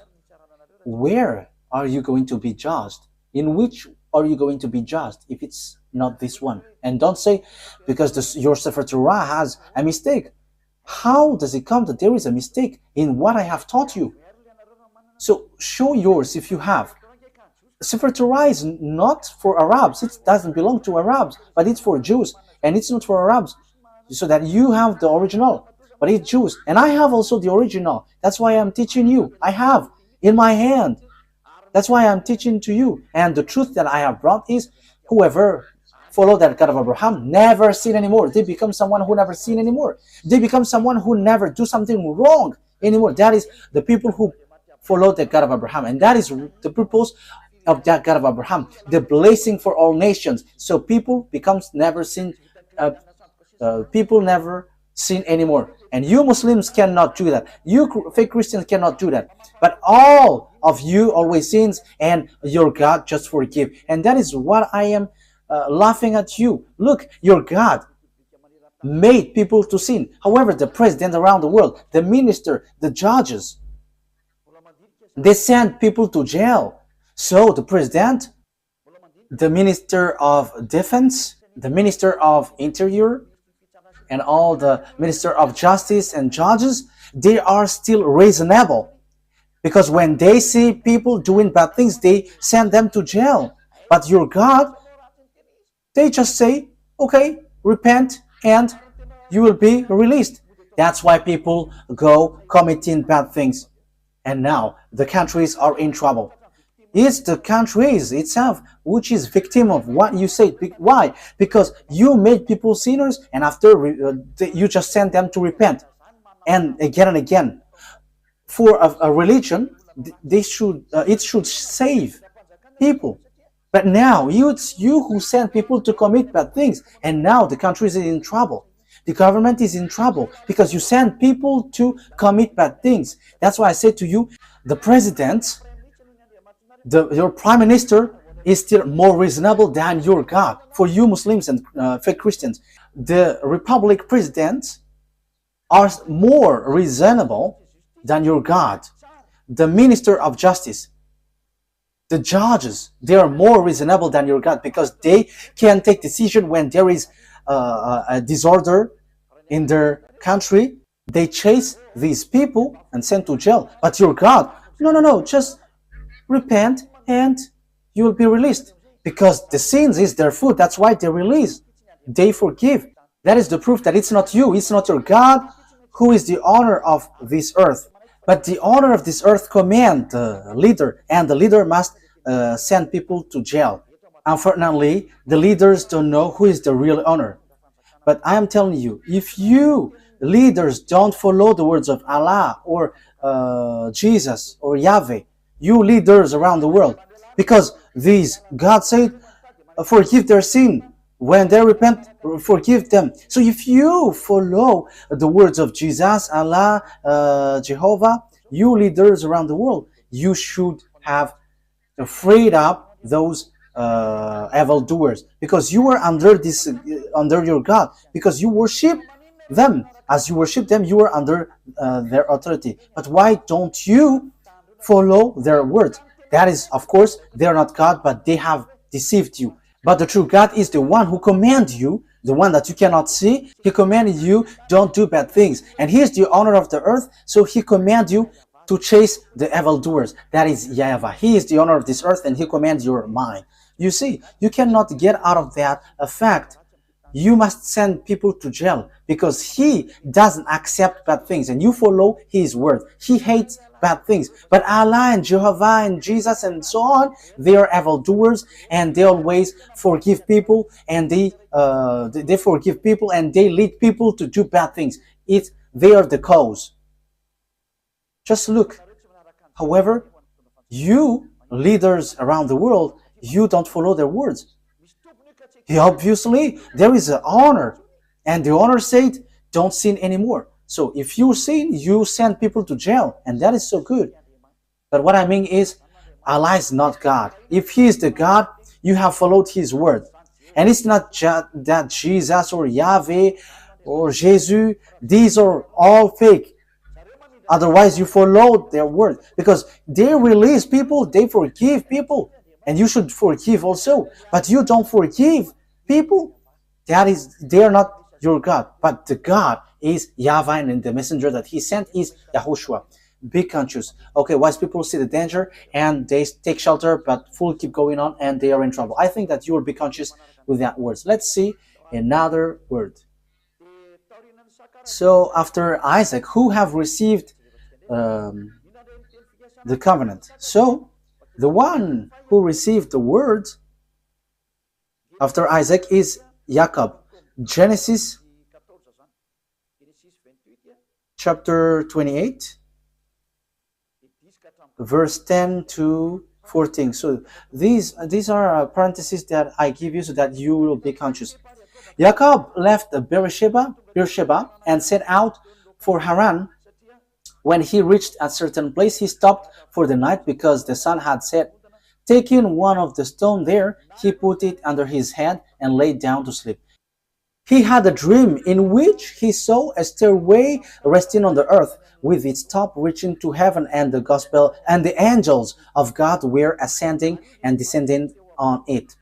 where are you going to be judged? In which are you going to be judged if it's not this one? And don't say, because your Sefer Torah has a mistake. How does it come that there is a mistake in what I have taught you? So show yours if you have. Sefer Torah is not for Arabs. It doesn't belong to Arabs, but it's for Jews. And it's not for Arabs. So that you have the original, but it's Jews. And I have also the original. That's why I'm teaching you. I have in my hand. That's why I'm teaching to you. And the truth that I have brought is, whoever follow that God of Abraham never sin anymore. They become someone who never sin anymore. They become someone who never do something wrong anymore. That is the people who follow the God of Abraham. And that is the purpose of that God of Abraham, the blessing for all nations. So people becomes never sin, people never sin anymore. And you Muslims cannot do that. You fake Christians cannot do that. But all of you always sins, and your God just forgive. And that is what I am laughing at you. Look, your God made people to sin. However, the president around the world, the minister, the judges, they send people to jail. So the president, the minister of defense, the minister of interior, and all the minister of justice and judges, they are still reasonable. Because when they see people doing bad things, they send them to jail. But your God, they just say, okay, repent and you will be released. That's why people go committing bad things. And now the countries are in trouble. It's the countries itself which is victim of what you say. Why? Because you made people sinners, and after you just send them to repent. And again. For a religion, it should save people. But now it's you who send people to commit bad things, and now the country is in trouble. The government is in trouble because you send people to commit bad things. That's why I say to you, the president, your prime minister is still more reasonable than your God. For you Muslims and fake Christians, the republic presidents are more reasonable than your God. The minister of justice, the judges, they are more reasonable than your God because they can take decision when there is a disorder in their country. They chase these people and send to jail. But your God, no, just repent and you will be released. Because the sins is their food. That's why they release. They forgive. That is the proof that it's not you, it's not your God who is the owner of this earth. But the owner of this earth command the leader, and the leader must send people to jail. Unfortunately, the leaders don't know who is the real owner. But I am telling you, if you leaders don't follow the words of Allah or Jesus or Yahweh, you leaders around the world, because these, God said, forgive their sin. When they repent, forgive them. So if you follow the words of Jesus, Allah, Jehovah, you leaders around the world, you should have freed up those evildoers, because you are under this, under your God, because you worship them. As you worship them, you are under their authority. But why don't you follow their words? That is, of course, they are not God, but they have deceived you. But the true God is the one who commands you, the one that you cannot see. He commanded you, don't do bad things. And he is the owner of the earth, so he commands you to chase the evildoers. That is YAHVAH. He is the owner of this earth, and he commands your mind. You see, you cannot get out of that fact. You must send people to jail because he doesn't accept bad things, and you follow his word. He hates bad things. But Allah and Jehovah and Jesus and so on, they are evildoers, and they always forgive people, and they forgive people, and they lead people to do bad things. They are the cause. Just look. However, you leaders around the world, you don't follow their words. Obviously, there is an honor, and the honor said, don't sin anymore. So if you sin, you send people to jail, and that is so good. But what I mean is, Allah is not God. If he is the God, you have followed his word. And it's not that Jesus or Yahweh or Jesus, these are all fake. Otherwise, you followed their word, because they release people, they forgive people, and you should forgive also. But you don't forgive people. They are not your God. But the God is YAHVAH, and the messenger that he sent is YAHOSHUAH. Be conscious. Okay, wise people see the danger and they take shelter, but fool keep going on and they are in trouble. I think that you will be conscious with that words. Let's see another word. So after Isaac, who have received the covenant? So the one who received the word after Isaac is Jacob. Genesis chapter 28, verse 10 to 14. So these are parentheses that I give you so that you will be conscious. Jacob left Beersheba and set out for Haran. When he reached a certain place, he stopped for the night because the sun had set. Taking one of the stones there, he put it under his head and lay down to sleep. He had a dream in which he saw a stairway resting on the earth, with its top reaching to heaven, and the gospel and the angels of God were ascending and descending on it.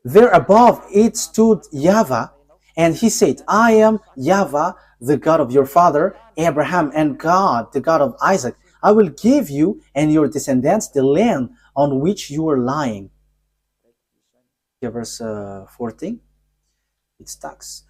There above it stood YAHVAH, and he said, I am YAHVAH, the God of your father Abraham, and God, the God of Isaac. I will give you and your descendants the land on which you are lying. Here, verse 14. It stacks.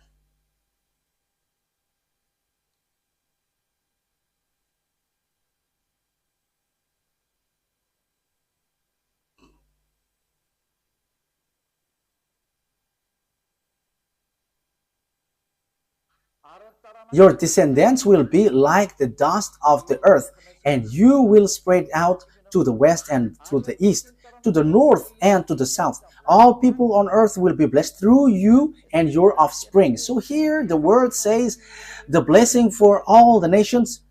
Your descendants will be like the dust of the earth, and you will spread out to the west and to the east, to the north and to the south. All people on earth will be blessed through you and your offspring. So here the word says the blessing for all the nations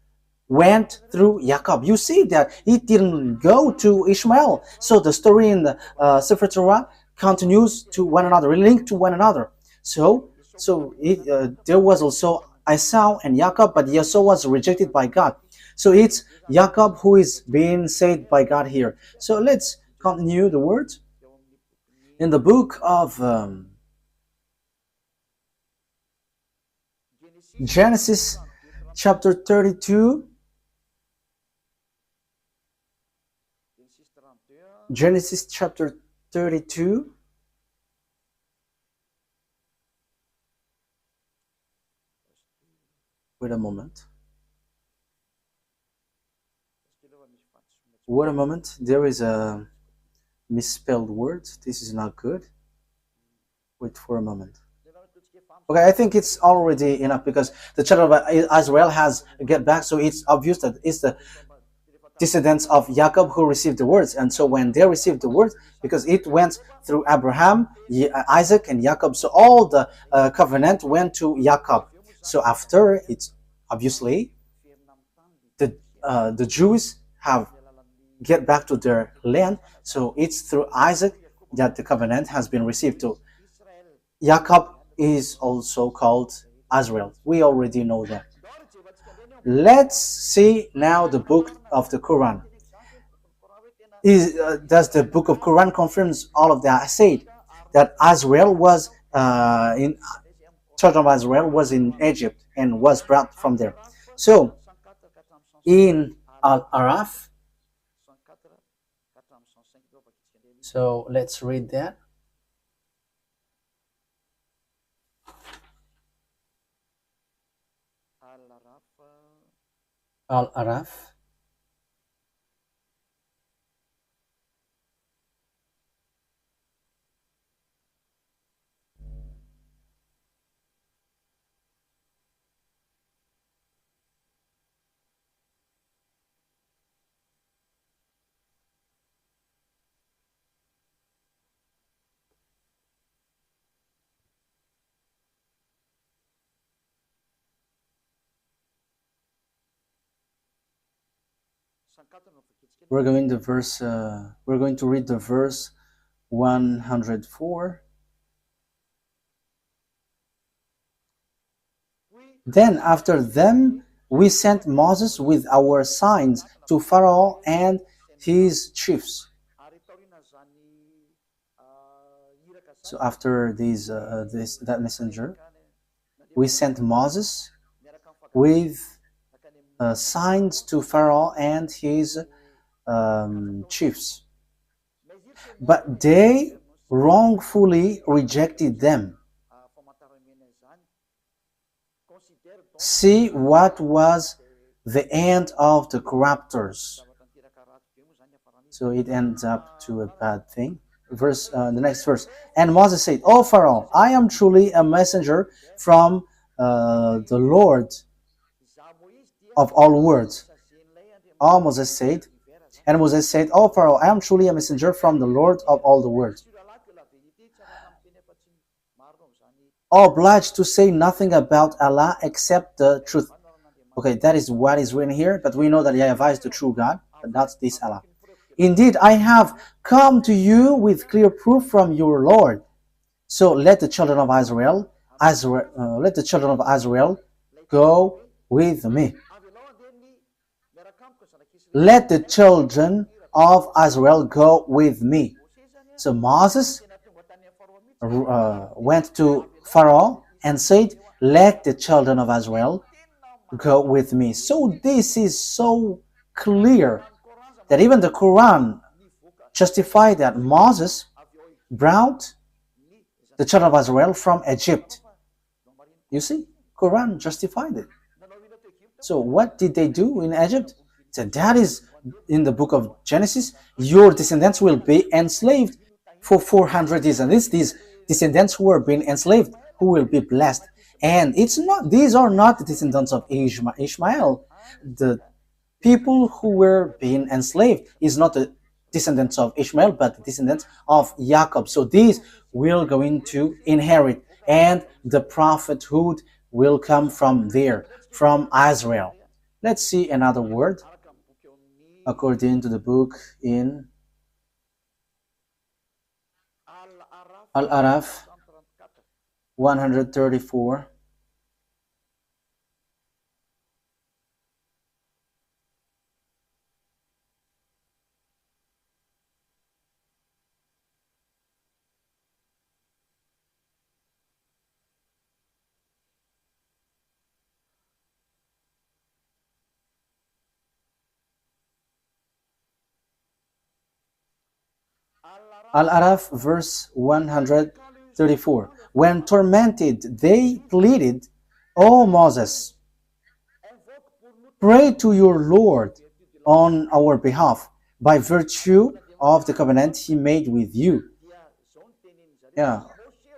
went through Jacob. You see that it didn't go to Ishmael. So the story in the Sefer Torah continues to one another, linked to one another. So there was also Esau and Jacob, but Esau was rejected by God. So it's Jacob who is being saved by God here. So let's continue the words. In the book of Genesis chapter 32, Genesis chapter 32, wait a moment. Wait a moment. There is a misspelled word. This is not good. Wait for a moment. Okay, I think it's already enough because the children of Israel has get back, so it's obvious that it's the descendants of Jacob who received the words. And so when they received the words, because it went through Abraham, Isaac, and Jacob, so all the covenant went to Jacob. So after, it's obviously the Jews have get back to their land. So it's through Isaac that the covenant has been received to. Jacob is also called Israel. We already know that. Let's see now the book of the Quran. Does the book of Quran confirms all of that? I said that Israel was children of Israel was in Egypt and was brought from there. So in Al-Araf, so let's read that. Al-Araf. We're going to read the verse 104. Then after them we sent Moses with our signs to Pharaoh and his chiefs. So after that messenger, we sent Moses with signs to Pharaoh and his chiefs. But they wrongfully rejected them. See what was the end of the corruptors. So it ends up to a bad thing. The next verse. And Moses said, O Pharaoh, I am truly a messenger from the Lord of all words. Moses said, And Moses said, "O Pharaoh, I am truly a messenger from the Lord of all the world, obliged to say nothing about Allah except the truth." Okay, that is what is written here, but we know that YAHVAH is the true God, but not this Allah. "Indeed, I have come to you with clear proof from your Lord. So let the children of Israel go with me. Let the children of Israel go with me." So Moses went to Pharaoh and said, "Let the children of Israel go with me." So this is so clear that even the Quran justified that Moses brought the children of Israel from Egypt. You see, Quran justified it. So what did they do in Egypt? So that is in the book of Genesis. Your descendants will be enslaved for 400 years, and these descendants who are being enslaved, who will be blessed. And it's not; these are not the descendants of Ishmael. The people who were being enslaved is not the descendants of Ishmael, but the descendants of Jacob. So these will going to inherit, and the prophethood will come from there, from Israel. Let's see another word according to the book in Al-Araf 134. Al-Araf verse 134. "When tormented, they pleaded, 'O Moses, pray to your Lord on our behalf by virtue of the covenant he made with you.'" Yeah.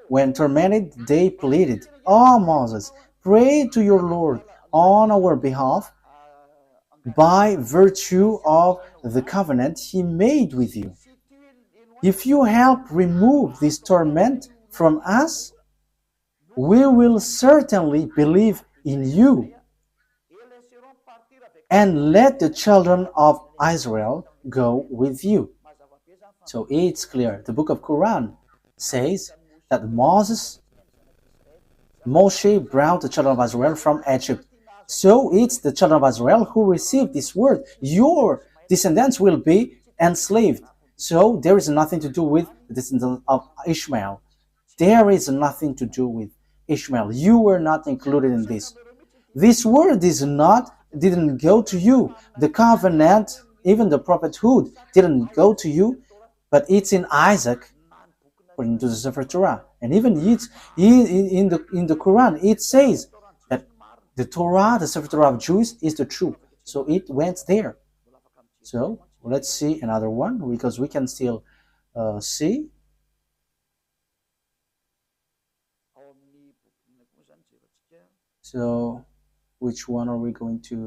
When tormented, they pleaded, "O Moses, pray to your Lord on our behalf by virtue of the covenant he made with you. If you help remove this torment from us, we will certainly believe in you. And let the children of Israel go with you." So it's clear. The book of Quran says that Moshe brought the children of Israel from Egypt. So it's the children of Israel who received this word. Your descendants will be enslaved. So there is nothing to do with the descendants of Ishmael. There is nothing to do with Ishmael. You were not included in this. This word didn't go to you. The covenant, even the prophethood, didn't go to you, but it's in Isaac, according to the Sefer Torah. And even it's in the Quran, it says that the Torah, the Sefer Torah of Jews, is the truth. So it went there. So let's see another one, because we can still see. So which one are we going to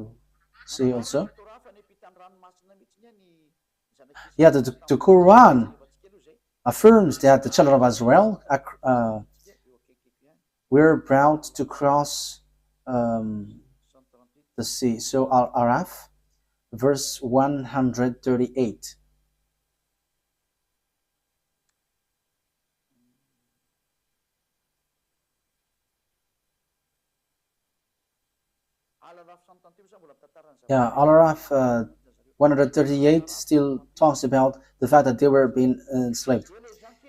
see also? Yeah, the Quran affirms that the children of Israel were brought to cross the sea. So Al-Araf, verse 138. Yeah, Al-Araf 138 still talks about the fact that they were being enslaved.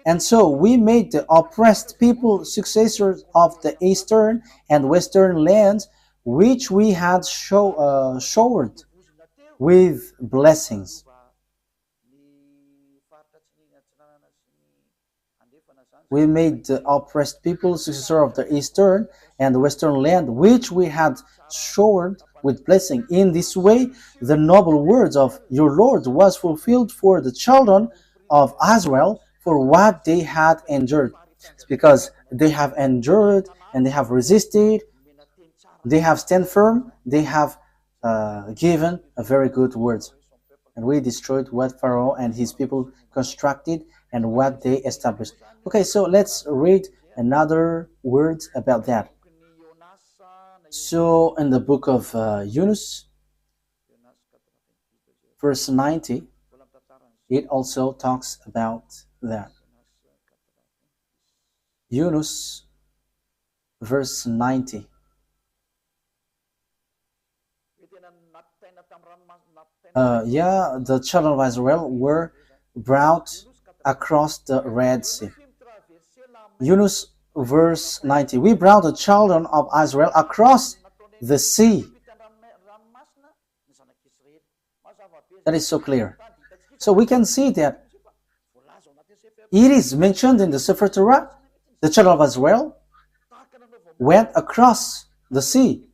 "And so we made the oppressed people successors of the eastern and western lands, which we had showered with blessings." We made the oppressed people successor of the eastern and the western land, which we had showered with blessing. In this way, the noble words of your Lord was fulfilled for the children of Israel for what they had endured. It's because they have endured and they have resisted, they have stand firm, they have given a very good words. and we destroyed what Pharaoh and his people constructed and what they established. Okay, so let's read another word about that. So in the book of Yunus, verse 90, it also talks about that. Yunus, verse 90. The children of Israel were brought across the Red Sea. Yunus, verse 90. We brought the children of Israel across the sea. That is so clear. So we can see that it is mentioned in the Sefer Torah. The children of Israel went across the sea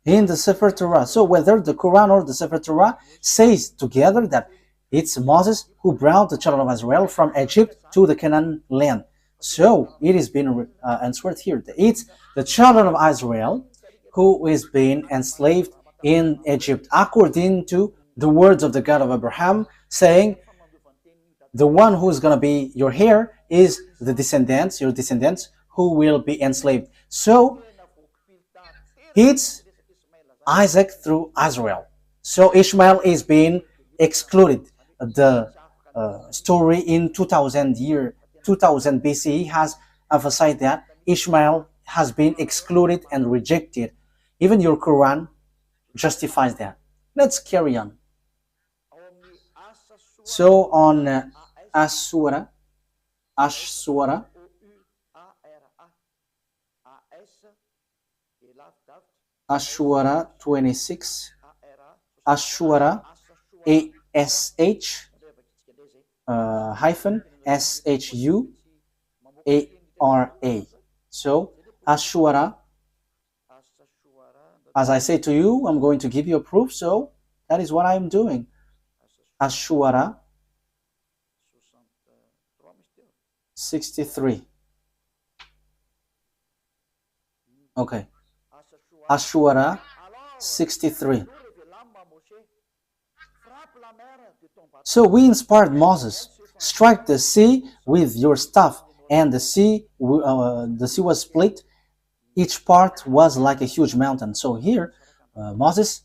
in the Sefer Torah. So whether the Quran or the Sefer Torah says together that it's Moses who brought the children of Israel from Egypt to the Canaan land. So it is being answered here. It's the children of Israel who is being enslaved in Egypt, according to the words of the God of Abraham, saying, the one who is going to be your heir is the descendants, your descendants, who will be enslaved. So it's Isaac through Israel. So Ishmael is being excluded. The story in 2000 BCE has emphasized that Ishmael has been excluded and rejected. Even your Quran justifies that. Let's carry on. So on Ashura 26, Ashura ASH hyphen SHUARA. So Ashura, as I say to you, I'm going to give you a proof, so that is what I'm doing. Ashura 63. Okay. Ashura 63. So we inspired Moses, strike the sea with your staff, and the sea was split. Each part was like a huge mountain. So here, Moses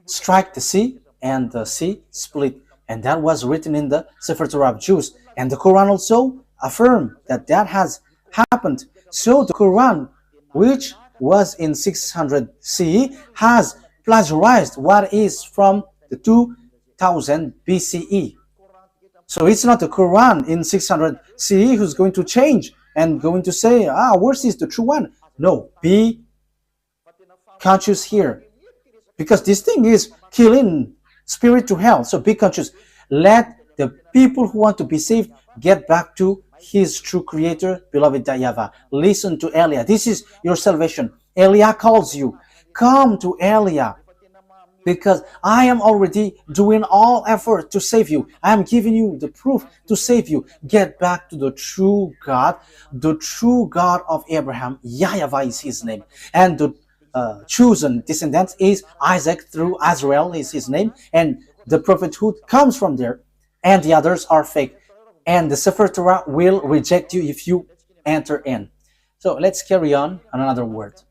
strike the sea, and the sea split. And that was written in the Sefer Torah of Jews. And the Quran also affirmed that that has happened. So the Quran, which was in 600 CE, has plagiarized what is from the 2000 BCE. So it's not the Quran in 600 CE who's going to change and going to say, ours is the true one. No, be conscious here. Because this thing is killing spirit to hell. So be conscious. Let the people who want to be saved get back to his true creator, beloved YAHVAH. Listen to Elia. This is your salvation. Elia calls you. Come to Elia. Because I am already doing all effort to save you. I am giving you the proof to save you. Get back to the true God of Abraham. YAHVAH is his name. And the chosen descendant is Isaac through Israel is his name. And the prophethood comes from there. And the others are fake. And the Sefer Torah will reject you if you enter in. So let's carry on another word.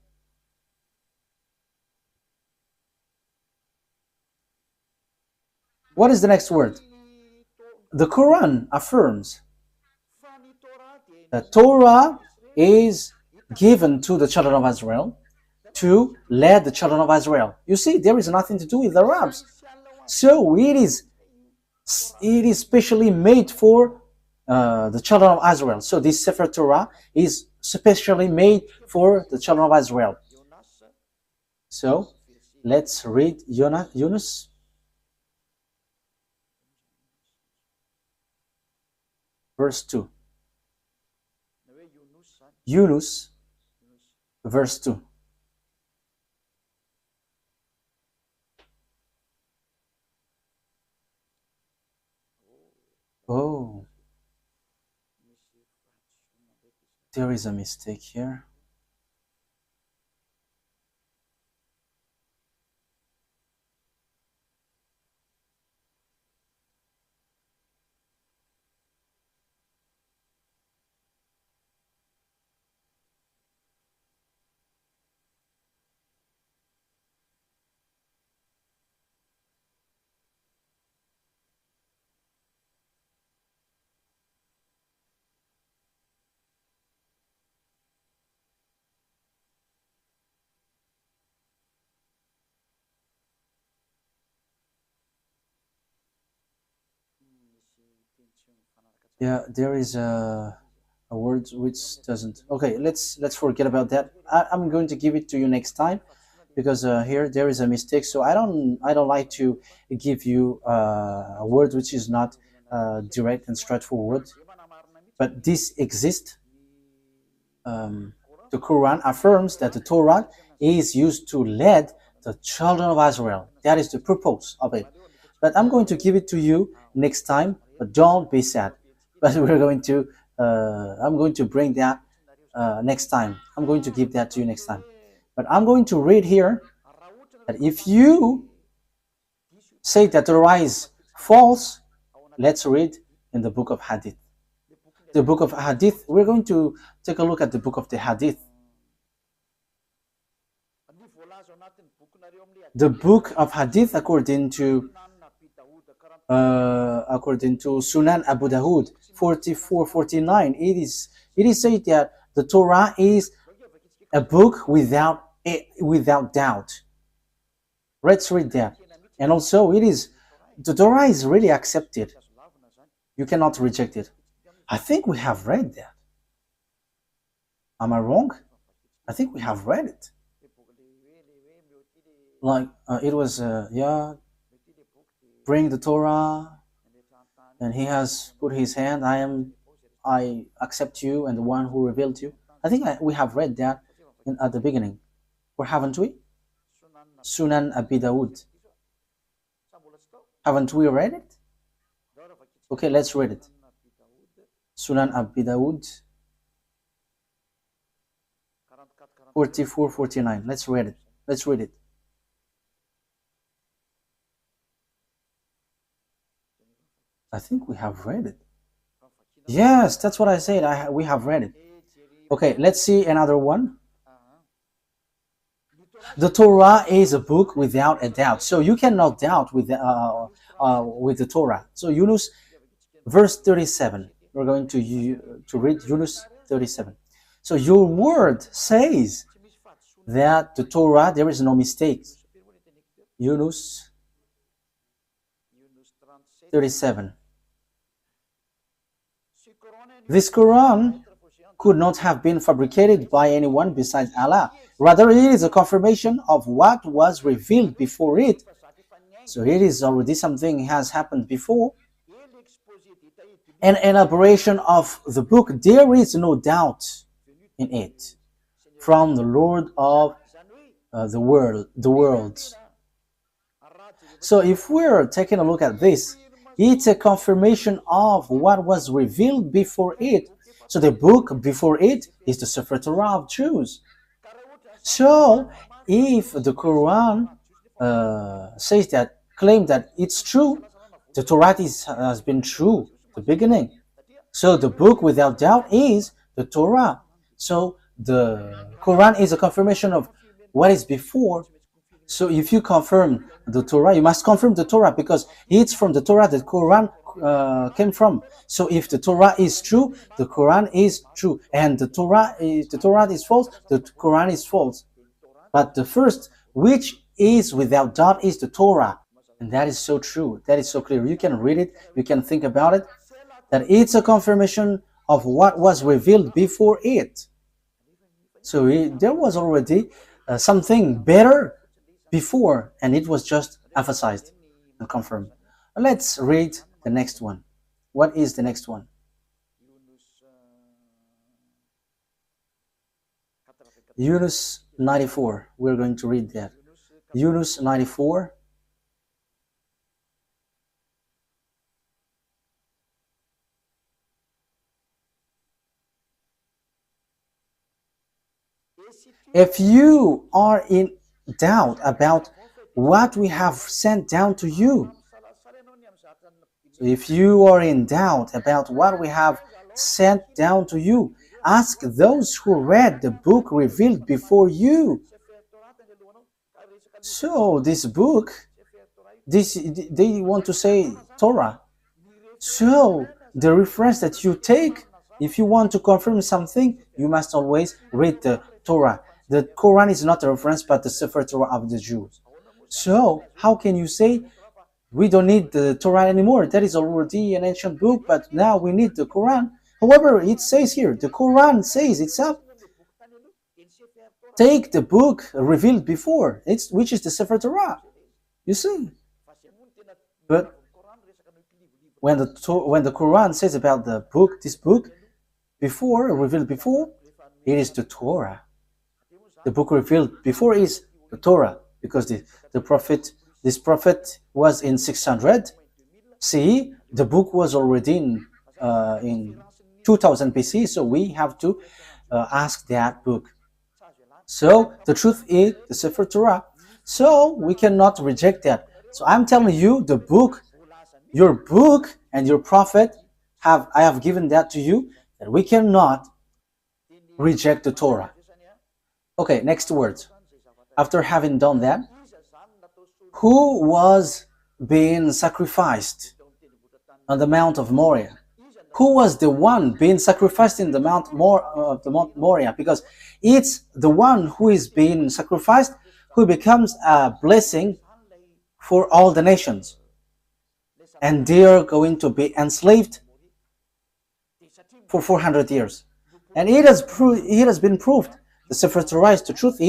What is the next word? The Quran affirms that Torah is given to the children of Israel to lead the children of Israel. You see, there is nothing to do with the Arabs. So it is specially made for the children of Israel. So this Sefer Torah is specially made for the children of Israel. So let's read Yunus. Verse 2. Yunus, verse 2. Oh, there is a mistake here. Yeah, there is a word which doesn't. Okay, let's forget about that. I'm going to give it to you next time because here there is a mistake. So I don't like to give you a word which is not direct and straightforward. But this exists. The Quran affirms that the Torah is used to lead the children of Israel. That is the purpose of it. But I'm going to give it to you next time. But don't be sad. But I'm going to bring that next time. I'm going to give that to you next time. But I'm going to read here that if you say that the Torah is false, let's read in the book of Hadith. The book of Hadith, we're going to take a look at the book of the Hadith. The book of Hadith, according to Sunan Abu Dawud 4449, it is said that the Torah is a book without doubt. Let's read that. And also the Torah is really accepted. You cannot reject it. I think we have read that. Am I wrong? I think we have read it. Like it was bring the Torah, and he has put his hand. I accept you, and the one who revealed you. I think we have read that at the beginning, or haven't we? Sunan Abi Dawud. Haven't we read it? Okay, let's read it. Sunan Abi Dawud 4449. Let's read it. Let's read it. I think we have read it. Yes, that's what I said. We have read it. Okay, let's see another one. The Torah is a book without a doubt. So you cannot doubt with the Torah. So Yunus, verse 37. We're going to read Yunus 37. So your word says that the Torah, there is no mistake. Yunus 37. This Quran could not have been fabricated by anyone besides Allah. Rather, it is a confirmation of what was revealed before it. So it is already something has happened before. An elaboration of the book, there is no doubt in it, from the Lord of the worlds. So if we're taking a look at this, it's a confirmation of what was revealed before it. So the book before it is the Sefer Torah of Jews. So if the Quran claim that it's true, the Torah has been true the beginning. So the book without doubt is the Torah. So the Quran is a confirmation of what is before. So if you confirm the Torah, you must confirm the Torah because it's from the Torah that Quran came from. So if the Torah is true, the Quran is true, and the Torah is false, the Quran is false. But the first, which is without doubt, is the Torah, and that is so true. That is so clear. You can read it, you can think about it, that it's a confirmation of what was revealed before it. So there was already something better before, and it was just emphasized and confirmed. Let's read the next one. What is the next one? Yunus 94. We're going to read that. Yunus 94. If you are in doubt about what we have sent down to you, if you are in doubt about what we have sent down to you, ask those who read the book revealed before you. So this book, they want to say Torah. So the reference that you take, if you want to confirm something, you must always read the Torah. The Quran is not a reference, but the Sefer Torah of the Jews. So how can you say we don't need the Torah anymore. That is already an ancient book, but now we need the Quran. However, it says here, the Quran says itself, take the book revealed before, which is the Sefer Torah. You see? But when the Quran says about the book, this book, before, revealed before, it is the Torah. The book revealed before is the Torah, because this prophet was in 600 CE. The book was already in 2000 BC, so we have to ask that book. So the truth is the Sefer Torah. So we cannot reject that. So I'm telling you, the book, your book and your prophet, I have given that to you, that we cannot reject the Torah. Okay, next words. After having done that, who was being sacrificed on the Mount of Moriah? Who was the one being sacrificed in the Mount Moriah? Because it's the one who is being sacrificed who becomes a blessing for all the nations. And they are going to be enslaved for 400 years. And it has been proved. The Sefer Torah is the truth.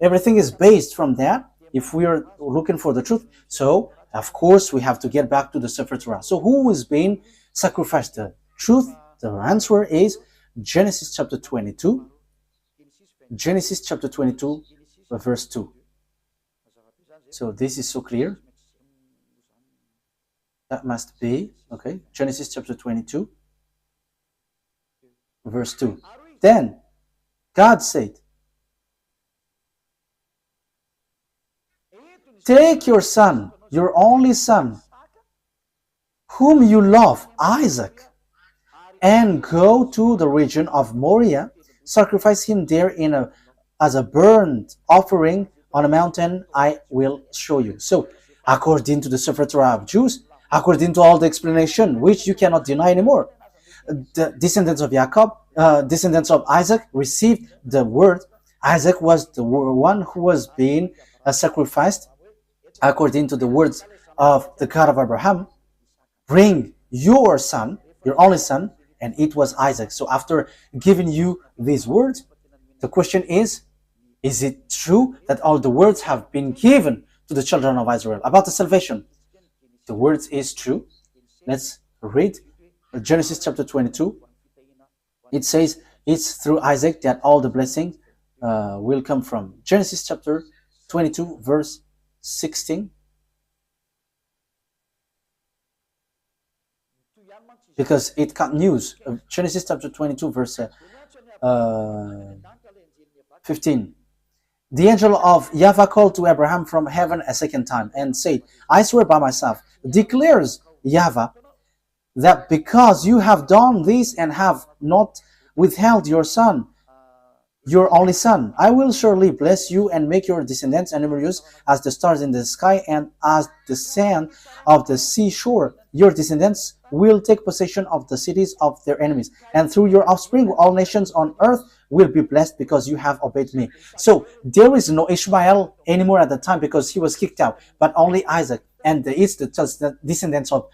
Everything is based from that. If we are looking for the truth, so of course we have to get back to the Sefer Torah. So who is being sacrificed? The truth, the answer is Genesis chapter 22. Genesis chapter 22, verse 2. So this is so clear. That must be, okay, Genesis chapter 22, verse 2. Then God said, take your son, your only son, whom you love, Isaac, and go to the region of Moriah, sacrifice him there as a burnt offering on a mountain I will show you. So, according to the Sefer Torah of Jews, according to all the explanation, which you cannot deny anymore, the descendants of descendants of Isaac received the word. Isaac was the one who was being sacrificed according to the words of the God of Abraham. Bring your son, your only son, and it was Isaac. So after giving you these words, the question is it true that all the words have been given to the children of Israel about the salvation? The words is true. Let's read Genesis chapter 22. It says it's through Isaac that all the blessings will come from. Genesis chapter 22 verse 16. Because it got news. Genesis chapter 22 verse 15. The angel of YAHVAH called to Abraham from heaven a second time and said, I swear by myself, declares YAHVAH, that because you have done this and have not withheld your son, your only son, I will surely bless you and make your descendants numerous as the stars in the sky and as the sand of the seashore. Your descendants will take possession of the cities of their enemies, and through your offspring all nations on earth will be blessed because you have obeyed me. So there is no Ishmael anymore at the time because he was kicked out, but only Isaac, and it's the descendants of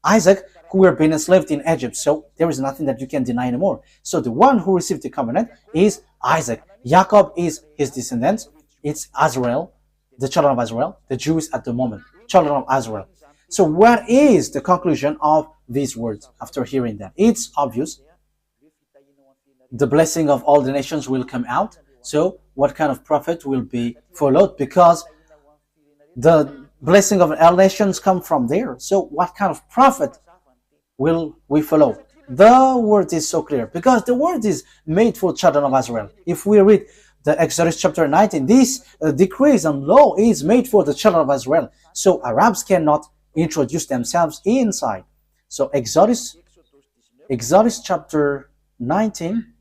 Isaac who were being enslaved in Egypt. So there is nothing that you can deny anymore. So the one who received the covenant is Isaac. Jacob is his descendants. It's Israel, the children of Israel, the Jews at the moment, children of Israel. So what is the conclusion of these words after hearing that? It's obvious. The blessing of all the nations will come out. So what kind of prophet will be followed? Because the blessing of all nations come from there. So what kind of prophet will we follow? The word is so clear because the word is made for children of Israel. If we read the Exodus chapter 19, this decrees and law is made for the children of Israel. So Arabs cannot introduce themselves inside. So Exodus chapter 19,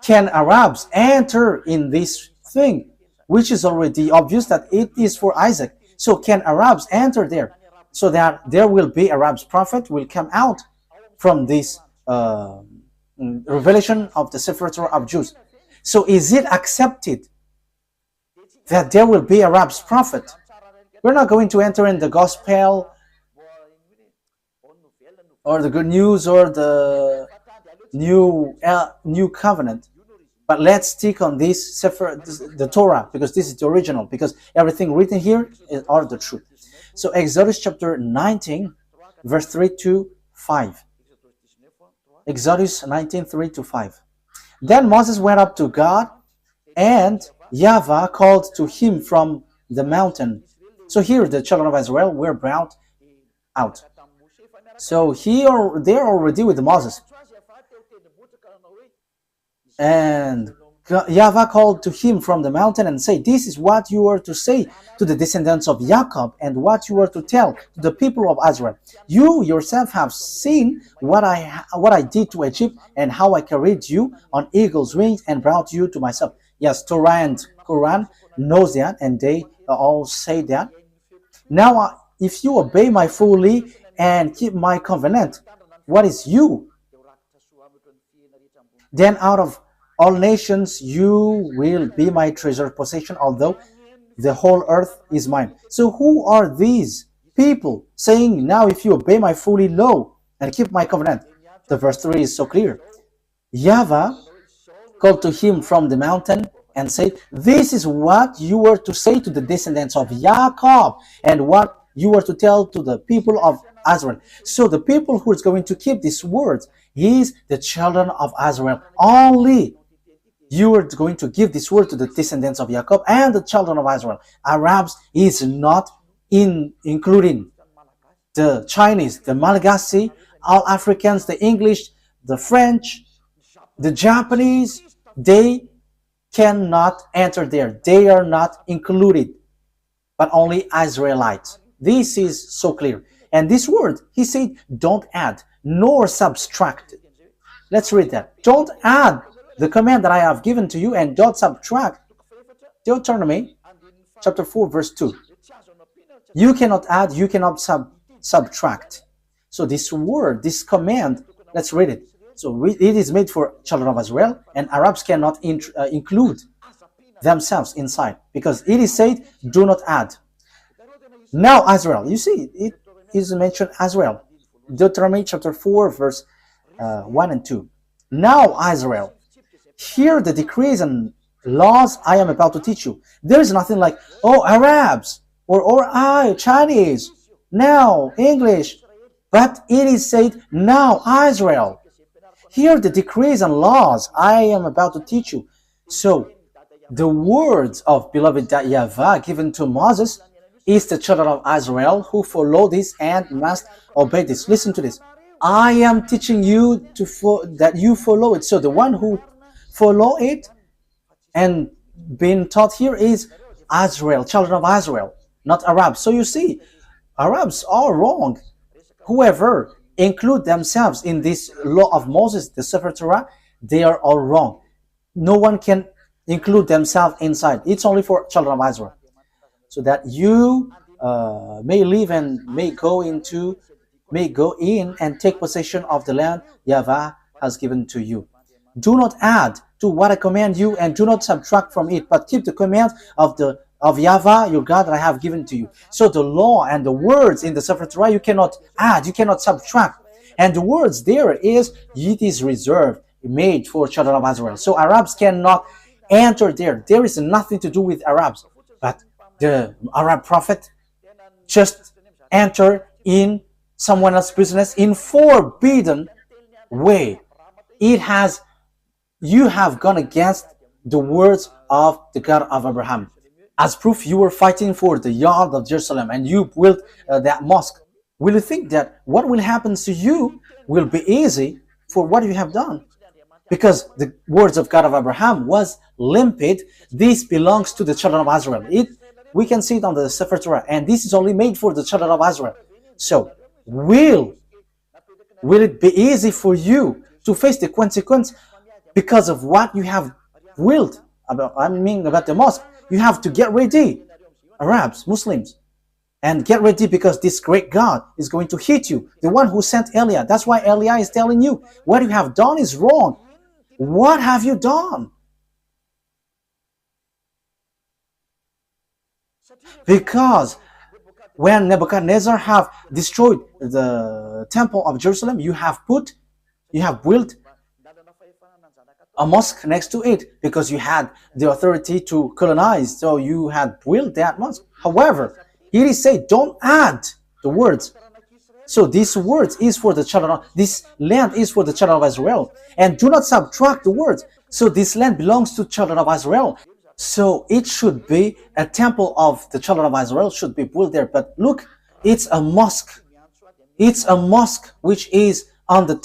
can Arabs enter in this thing, which is already obvious that it is for Isaac? So can Arabs enter there? So that there will be Arabs prophet will come out from this revelation of the Sefer Torah of Jews. So is it accepted that there will be Arabs prophet? We're not going to enter in the gospel or the good news or the new covenant. But let's stick on this the Torah, because this is the original, because everything written here are the truth. So Exodus chapter 19, verse 3 to 5. Exodus 19, 3 to 5. Then Moses went up to God, and YAHVAH called to him from the mountain. So here the children of Israel were brought out. So here they're already with Moses. And YAHVAH called to him from the mountain and said, "This is what you are to say to the descendants of Jacob, and what you are to tell to the people of Israel. You yourself have seen what I did to Egypt, and how I carried you on eagle's wings and brought you to myself." Yes, Torah and Quran knows that, and they all say that. Now, if you obey my fully and keep my covenant, what is you? Then out of all nations you will be my treasured possession, although the whole earth is mine. So who are these people saying, now if you obey my fully law and keep my covenant? The verse 3 is so clear. YAHVAH called to him from the mountain and said, "This is what you were to say to the descendants of Jacob, and what you were to tell to the people of Israel." So the people who is going to keep these words is the children of Israel. Only you are going to give this word to the descendants of Jacob and the children of Israel. Arabs is not including the Chinese, the Malagasy, all Africans, the English, the French, the Japanese. They cannot enter there. They are not included, but only Israelites. This is so clear. And this word, he said, don't add nor subtract. Let's read that. Don't add the command that I have given to you, and don't subtract. Deuteronomy chapter 4 verse 2. You cannot add, you cannot subtract. So this word, this command, let's read it. So it is made for children of Israel, and Arabs cannot include themselves inside, because it is said, do not add. Now Israel, you see, it is mentioned Israel. Deuteronomy chapter 4 verse 1 and 2. Now Israel, hear the decrees and laws I am about to teach you. There is nothing like, oh, Arabs, or I, Chinese, now English. But it is said, now Israel, hear the decrees and laws I am about to teach you. So the words of beloved YAHVAH given to Moses is the children of Israel who follow this and must obey this. Listen to this. I am teaching you that you follow it. So the one who follow it and being taught here is Israel, children of Israel, not Arabs. So you see, Arabs are wrong. Whoever include themselves in this law of Moses, the Sefer Torah, they are all wrong. No one can include themselves inside. It's only for children of Israel, so that you may live and may go in and take possession of the land YAHVAH has given to you. Do not add to what I command you, and do not subtract from it, but keep the commands of YAHVAH your God that I have given to you. So the law and the words in the Sefer Torah, you cannot add, you cannot subtract. And the words there is, it is reserved, made for children of Israel. So Arabs cannot enter there. There is nothing to do with Arabs. But the Arab prophet just enter in someone else's business in forbidden way. You have gone against the words of the God of Abraham. As proof, you were fighting for the yard of Jerusalem, and you built that mosque. Will you think that what will happen to you will be easy for what you have done? Because the words of God of Abraham was limpid. This belongs to the children of Israel. We can see it on the Sefer Torah, and this is only made for the children of Israel. So, will it be easy for you to face the consequence because of what you have willed about the mosque? You have to get ready, Arabs, Muslims, and get ready, because this great God is going to hit you, the one who sent Eliah. That's why Eliah is telling you, what you have done is wrong. What have you done? Because when Nebuchadnezzar have destroyed the temple of Jerusalem, you have built a mosque next to it because you had the authority to colonize, so you had built that mosque. However, it is said, don't add the words. So this words is for the children of, this land is for the children of Israel, and do not subtract the words. So this land belongs to children of Israel. So it should be a temple of the children of Israel should be built there. But look, it's a mosque. It's a mosque which is on the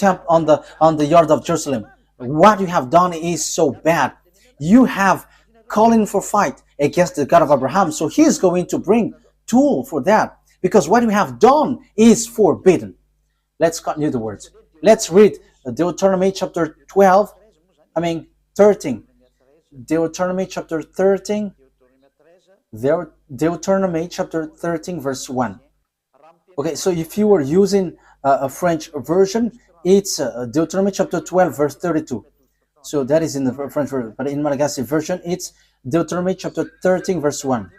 on the yard of Jerusalem. What you have done is so bad. You have calling for fight against the God of Abraham. So he is going to bring tool for that, because what you have done is forbidden. Let's continue the words. Let's read Deuteronomy chapter 13. Deuteronomy chapter 13. Deuteronomy chapter 13 verse 1. Okay, so if you were using a French version, it's Deuteronomy chapter 12 verse 32. So that is in the French version, but in Malagasy version, it's Deuteronomy chapter 13 verse 1.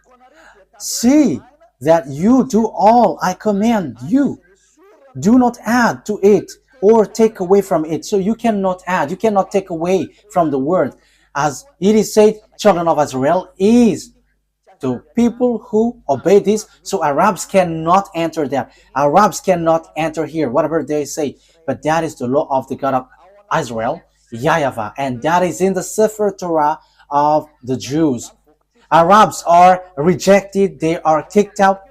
See that you do all I command you. Do not add to it or take away from it. So you cannot add, you cannot take away from the word. As it is said, children of Israel is to people who obey this. So Arabs cannot enter there. Arabs cannot enter here, whatever they say. But that is the law of the God of Israel, YAHVAH. And that is in the Sefer Torah of the Jews. Arabs are rejected, they are kicked out.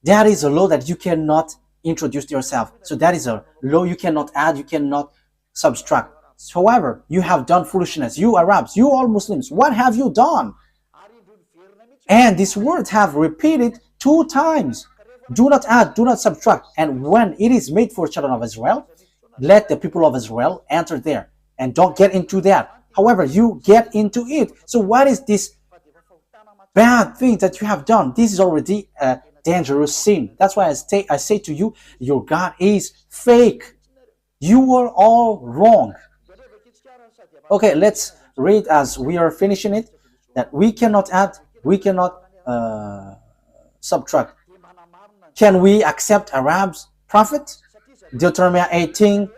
That is a law that you cannot introduce yourself. So that is a law you cannot add, you cannot subtract. However, you have done foolishness. You Arabs, you all Muslims, what have you done? And these words have repeated 2 times. Do not add, do not subtract. And when it is made for children of Israel, let the people of Israel enter there. And don't get into that. However, you get into it. So what is this bad thing that you have done? This is already a dangerous sin. That's why I say to you, your God is fake. You were all wrong. Okay, let's read as we are finishing it, that we cannot add, we cannot subtract. Can we accept Arabs' prophet? Deuteronomy 18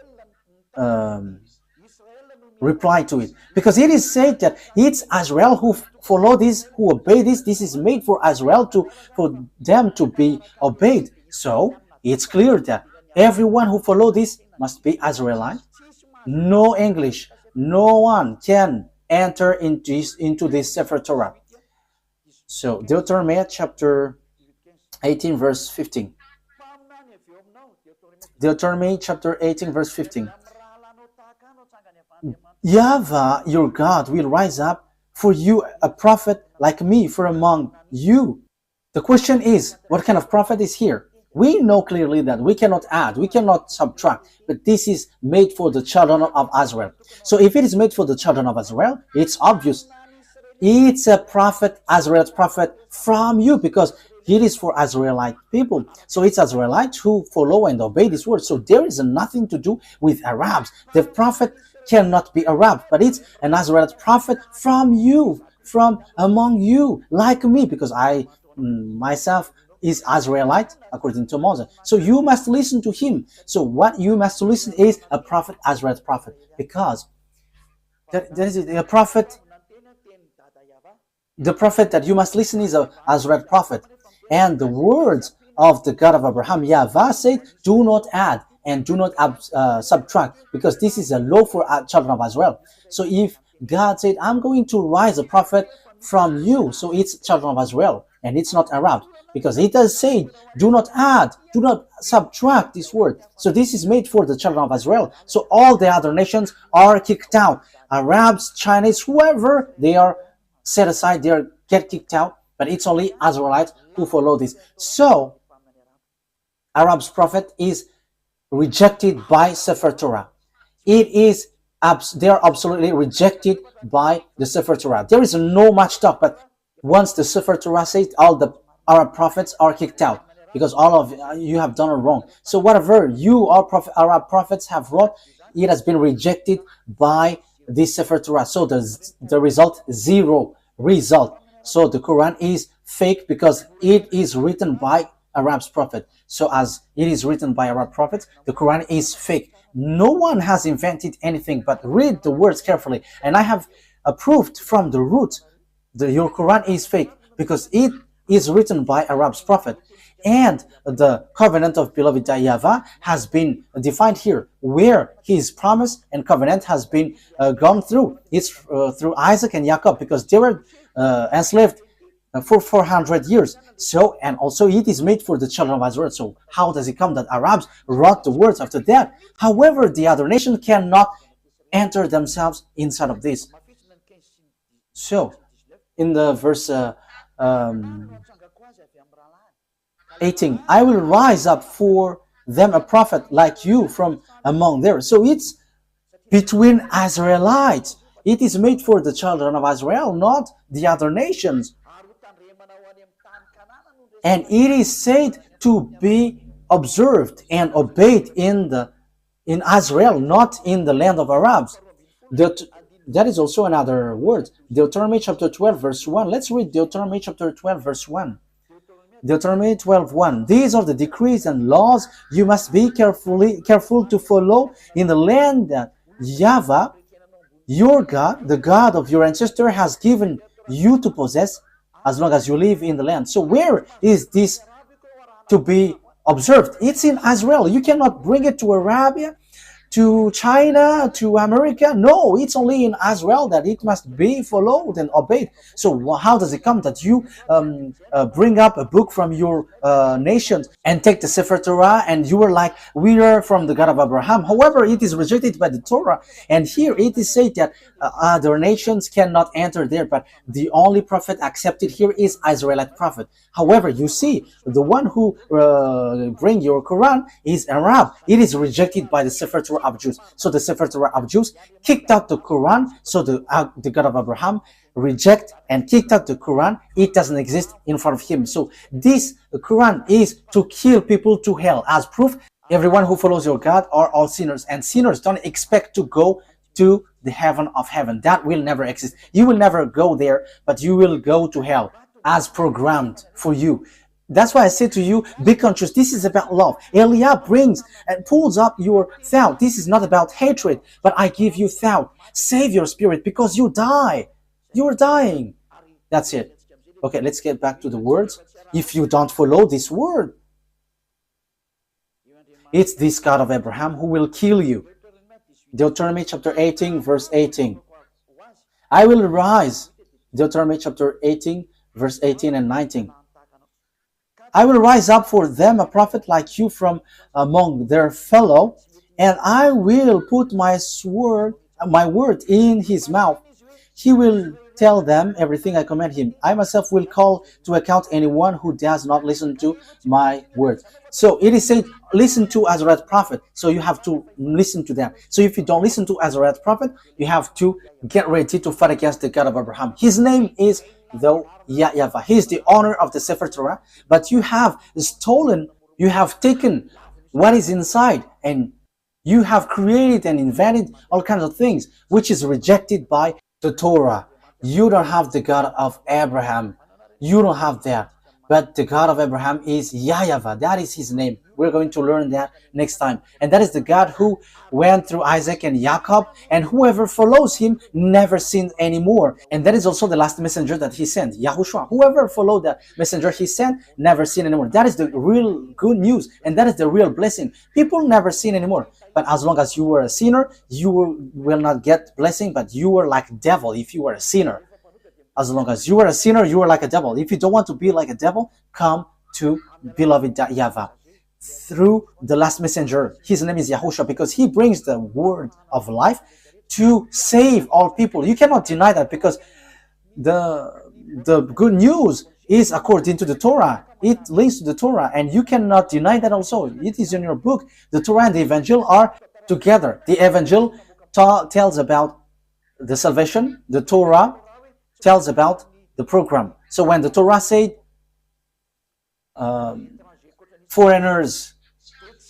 reply to it, because it is said that it's Israel who follow this, who obey this. This is made for Israel for them to be obeyed. So it's clear that everyone who follow this must be Israelite. No English, no one can enter into this Sefer Torah. So Deuteronomy chapter 18 verse 15. Deuteronomy chapter 18 verse 15. YAHVAH, your God, will rise up for you a prophet like me from among you. The question is, what kind of prophet is here? We know clearly that we cannot add, we cannot subtract, but this is made for the children of Israel. So if it is made for the children of Israel, it's obvious. It's a prophet, Israelite prophet from you, because it is for Israelite people. So it's Israelites who follow and obey this word. So there is nothing to do with Arabs. The prophet cannot be Arab, but it's an Israelite prophet from you, from among you, like me, because I myself is Israelite according to Moses. So you must listen to him. So what you must listen is a prophet, Israelite prophet, because there is a prophet. The prophet that you must listen is a Israelite prophet. And the words of the God of Abraham, YAHVAH, said, do not add and do not subtract, because this is a law for children of Israel. So if God said, I'm going to rise a prophet from you, so it's children of Israel and it's not Arab, because it does say, do not add, do not subtract this word. So this is made for the children of Israel. So all the other nations are kicked out. Arabs, Chinese, whoever, they are set aside, they get kicked out, but it's only Israelites who follow this. So Arab's prophet is rejected by Sefer Torah. It is they are absolutely rejected by the Sefer Torah. There is no much talk, but once the Sefer Torah says, all the Arab prophets are kicked out, because all of you have done it wrong. So whatever you Arab prophets have wrought, it has been rejected by this Sefer Torah. So the result, 0 result. So the Quran is fake because it is written by Arab's prophet. So as it is written by Arab prophets, the Quran is fake. No one has invented anything, but read the words carefully. And I have proved from the root that your Quran is fake, because it is written by Arab's prophet. And the covenant of beloved YAHVAH has been defined here, where his promise and covenant has been gone through. It's through Isaac and Jacob, because they were enslaved for 400 years. So, and also it is made for the children of Israel. So how does it come that Arabs wrote the words after that? However, the other nation cannot enter themselves inside of this. So in the verse 18, I will rise up for them a prophet like you from among theirs. So it's between Israelites. It is made for the children of Israel, not the other nations. And it is said to be observed and obeyed in Israel, not in the land of Arabs. That is also another word. Deuteronomy chapter 12 verse 1. Let's read Deuteronomy chapter 12 verse 1. Deuteronomy 12:1. These are the decrees and laws you must be careful to follow in the land that YAHVAH, your God, the God of your ancestor, has given you to possess, as long as you live in the land. So where is this to be observed? It's in Israel. You cannot bring it to Arabia, to China, to America. No, it's only in Israel that it must be followed and obeyed. So how does it come that you bring up a book from your nations and take the Sefer Torah, and you are like, we are from the God of Abraham? However, it is rejected by the Torah, and here it is said that other nations cannot enter there, but the only prophet accepted here is Israelite prophet. However, you see, the one who bring your Quran is Arab. It is rejected by the Sefer Torah of Jews. So the Sefer Torah of Jews kicked out the Quran. So the God of Abraham reject and kicked out the Quran. It doesn't exist in front of him. So this Quran is to kill people to hell. As proof, everyone who follows your God are all sinners, and sinners don't expect to go to the heaven of heaven. That will never exist. You will never go there, but you will go to hell as programmed for you. That's why I say to you, be conscious. This is about love. Eliah brings and pulls up your thought. This is not about hatred, but I give you thought. Save your spirit, because you die. You're dying. That's it. Okay, let's get back to the words. If you don't follow this word, it's this God of Abraham who will kill you. Deuteronomy chapter 18 verse 18. I will rise. Deuteronomy chapter 18 verse 18 and 19. I will rise up for them a prophet like you from among their fellow, and I will put my word in his mouth. He will tell them everything I command him. I myself will call to account anyone who does not listen to my word. So it is said, listen to Azrael's prophet. So you have to listen to them. So if you don't listen to Azrael's prophet, you have to get ready to fight against the God of Abraham. His name is YAHVAH. He is the owner of the Sefer Torah, but you have stolen, you have taken what is inside, and you have created and invented all kinds of things, which is rejected by the Torah. You don't have the God of Abraham. You don't have that. But the God of Abraham is YAHVAH. That is his name. We're going to learn that next time. And that is the God who went through Isaac and Jacob, and whoever follows him never sinned anymore. And that is also the last messenger that he sent, YAHOSHUAH. Whoever followed that messenger he sent never sinned anymore. That is the real good news, and that is the real blessing. People never sin anymore. But as long as you were a sinner, you will not get blessing, but you were like a devil if you were a sinner. As long as you are a sinner, you are like a devil. If you don't want to be like a devil, come to beloved YAHVAH through the last messenger. His name is YAHOSHUAH, because he brings the word of life to save all people. You cannot deny that, because the good news is according to the Torah. It links to the Torah, and you cannot deny that also. It is in your book. The Torah and the Evangel are together. The Evangel tells about the salvation. The Torah tells about the program. So when the Torah said foreigners,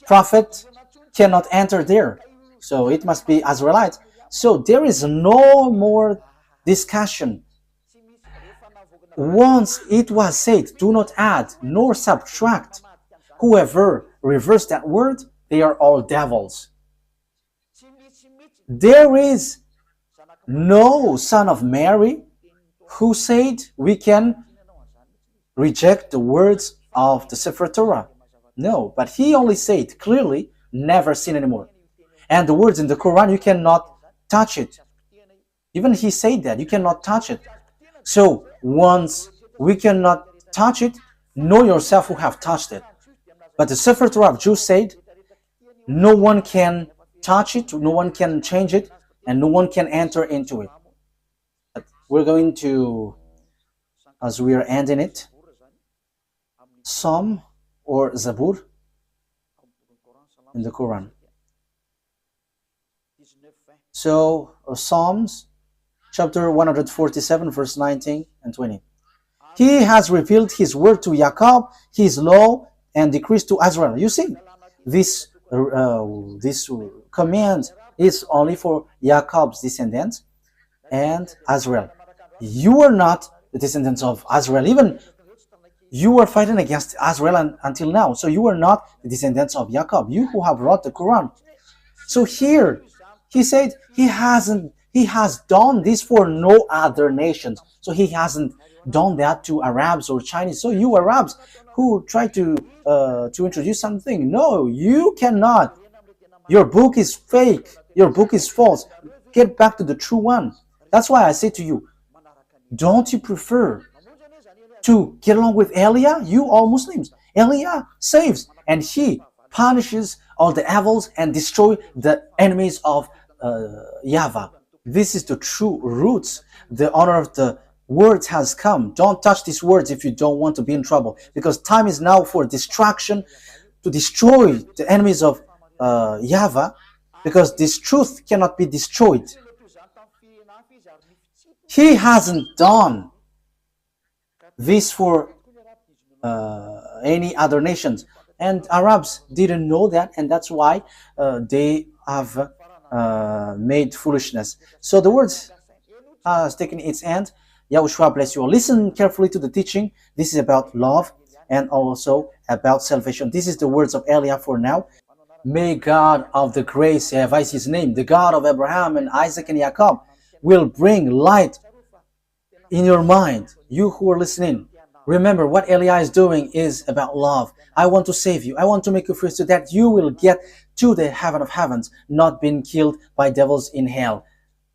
prophet cannot enter there, so it must be Israelites. So there is no more discussion. Once it was said, do not add nor subtract, whoever reverse that word, they are all devils. There is no son of Mary who said we can reject the words of the Sefer Torah. No, but he only said clearly, never sin anymore. And the words in the Quran, you cannot touch it. Even he said that, you cannot touch it. So once we cannot touch it, know yourself who have touched it. But the Sefer Torah of Jews said, no one can touch it, no one can change it, and no one can enter into it. But we're going to, as we are ending it, Psalm or Zabur in the Quran. So Psalms chapter 147 verse 19 and 20. He has revealed his word to Jacob, his law and decrees to Israel. You see, this command is only for Jacob's descendants and Israel. You are not the descendants of Israel. Even you were fighting against Israel until now. So you are not the descendants of Jacob. You who have wrote the Quran. So here, he said he has done this for no other nations. So he hasn't done that to Arabs or Chinese. So you Arabs who try to introduce something, no, you cannot. Your book is fake. Your book is false. Get back to the true one. That's why I say to you, don't you prefer to get along with Elia? You all Muslims. Elia saves and he punishes all the evils and destroy the enemies of YAHVAH. This is the true roots. The honor of the words has come. Don't touch these words if you don't want to be in trouble, because time is now for destruction, to destroy the enemies of YAHVAH, because this truth cannot be destroyed. He hasn't done this for any other nations, and Arabs didn't know that, and that's why they have made foolishness. So the words has taken its end. YAHOSHUAH bless you all. Listen carefully to the teaching. This is about love and also about salvation. This is the words of Elia for now. May God of the grace, YAHVAH is his name, the God of Abraham and Isaac and Jacob, will bring light in your mind. You who are listening, remember what Elia is doing is about love. I want to save you. I want to make you free so that you will get to the heaven of heavens, not being killed by devils in hell.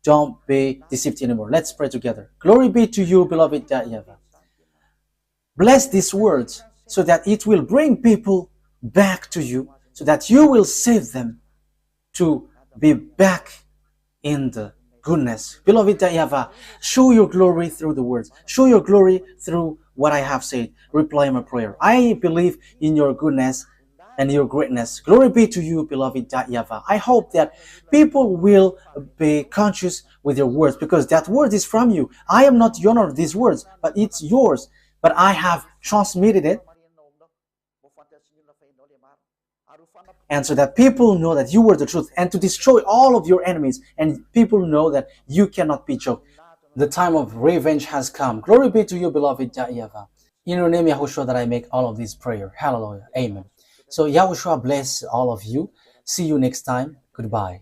Don't be deceived anymore. Let's pray together. Glory be to you, beloved YAHVAH. Bless these words so that it will bring people back to you, so that you will save them to be back in the goodness. Beloved YAHVAH, show your glory through the words. Show your glory through what I have said. Reply my prayer. I believe in your goodness and your greatness. Glory be to you, beloved YAHVAH. I hope that people will be conscious with your words, because that word is from you. I am not the owner of these words, but it's yours. But I have transmitted it, and so that people know that you were the truth, and to destroy all of your enemies, and people know that you cannot be choked. The time of revenge has come. Glory be to you, beloved YAHVAH. In your name, YAHOSHUAH, that I make all of these prayer. Hallelujah. Amen. So YAHOSHUAH bless all of you. See you next time. Goodbye.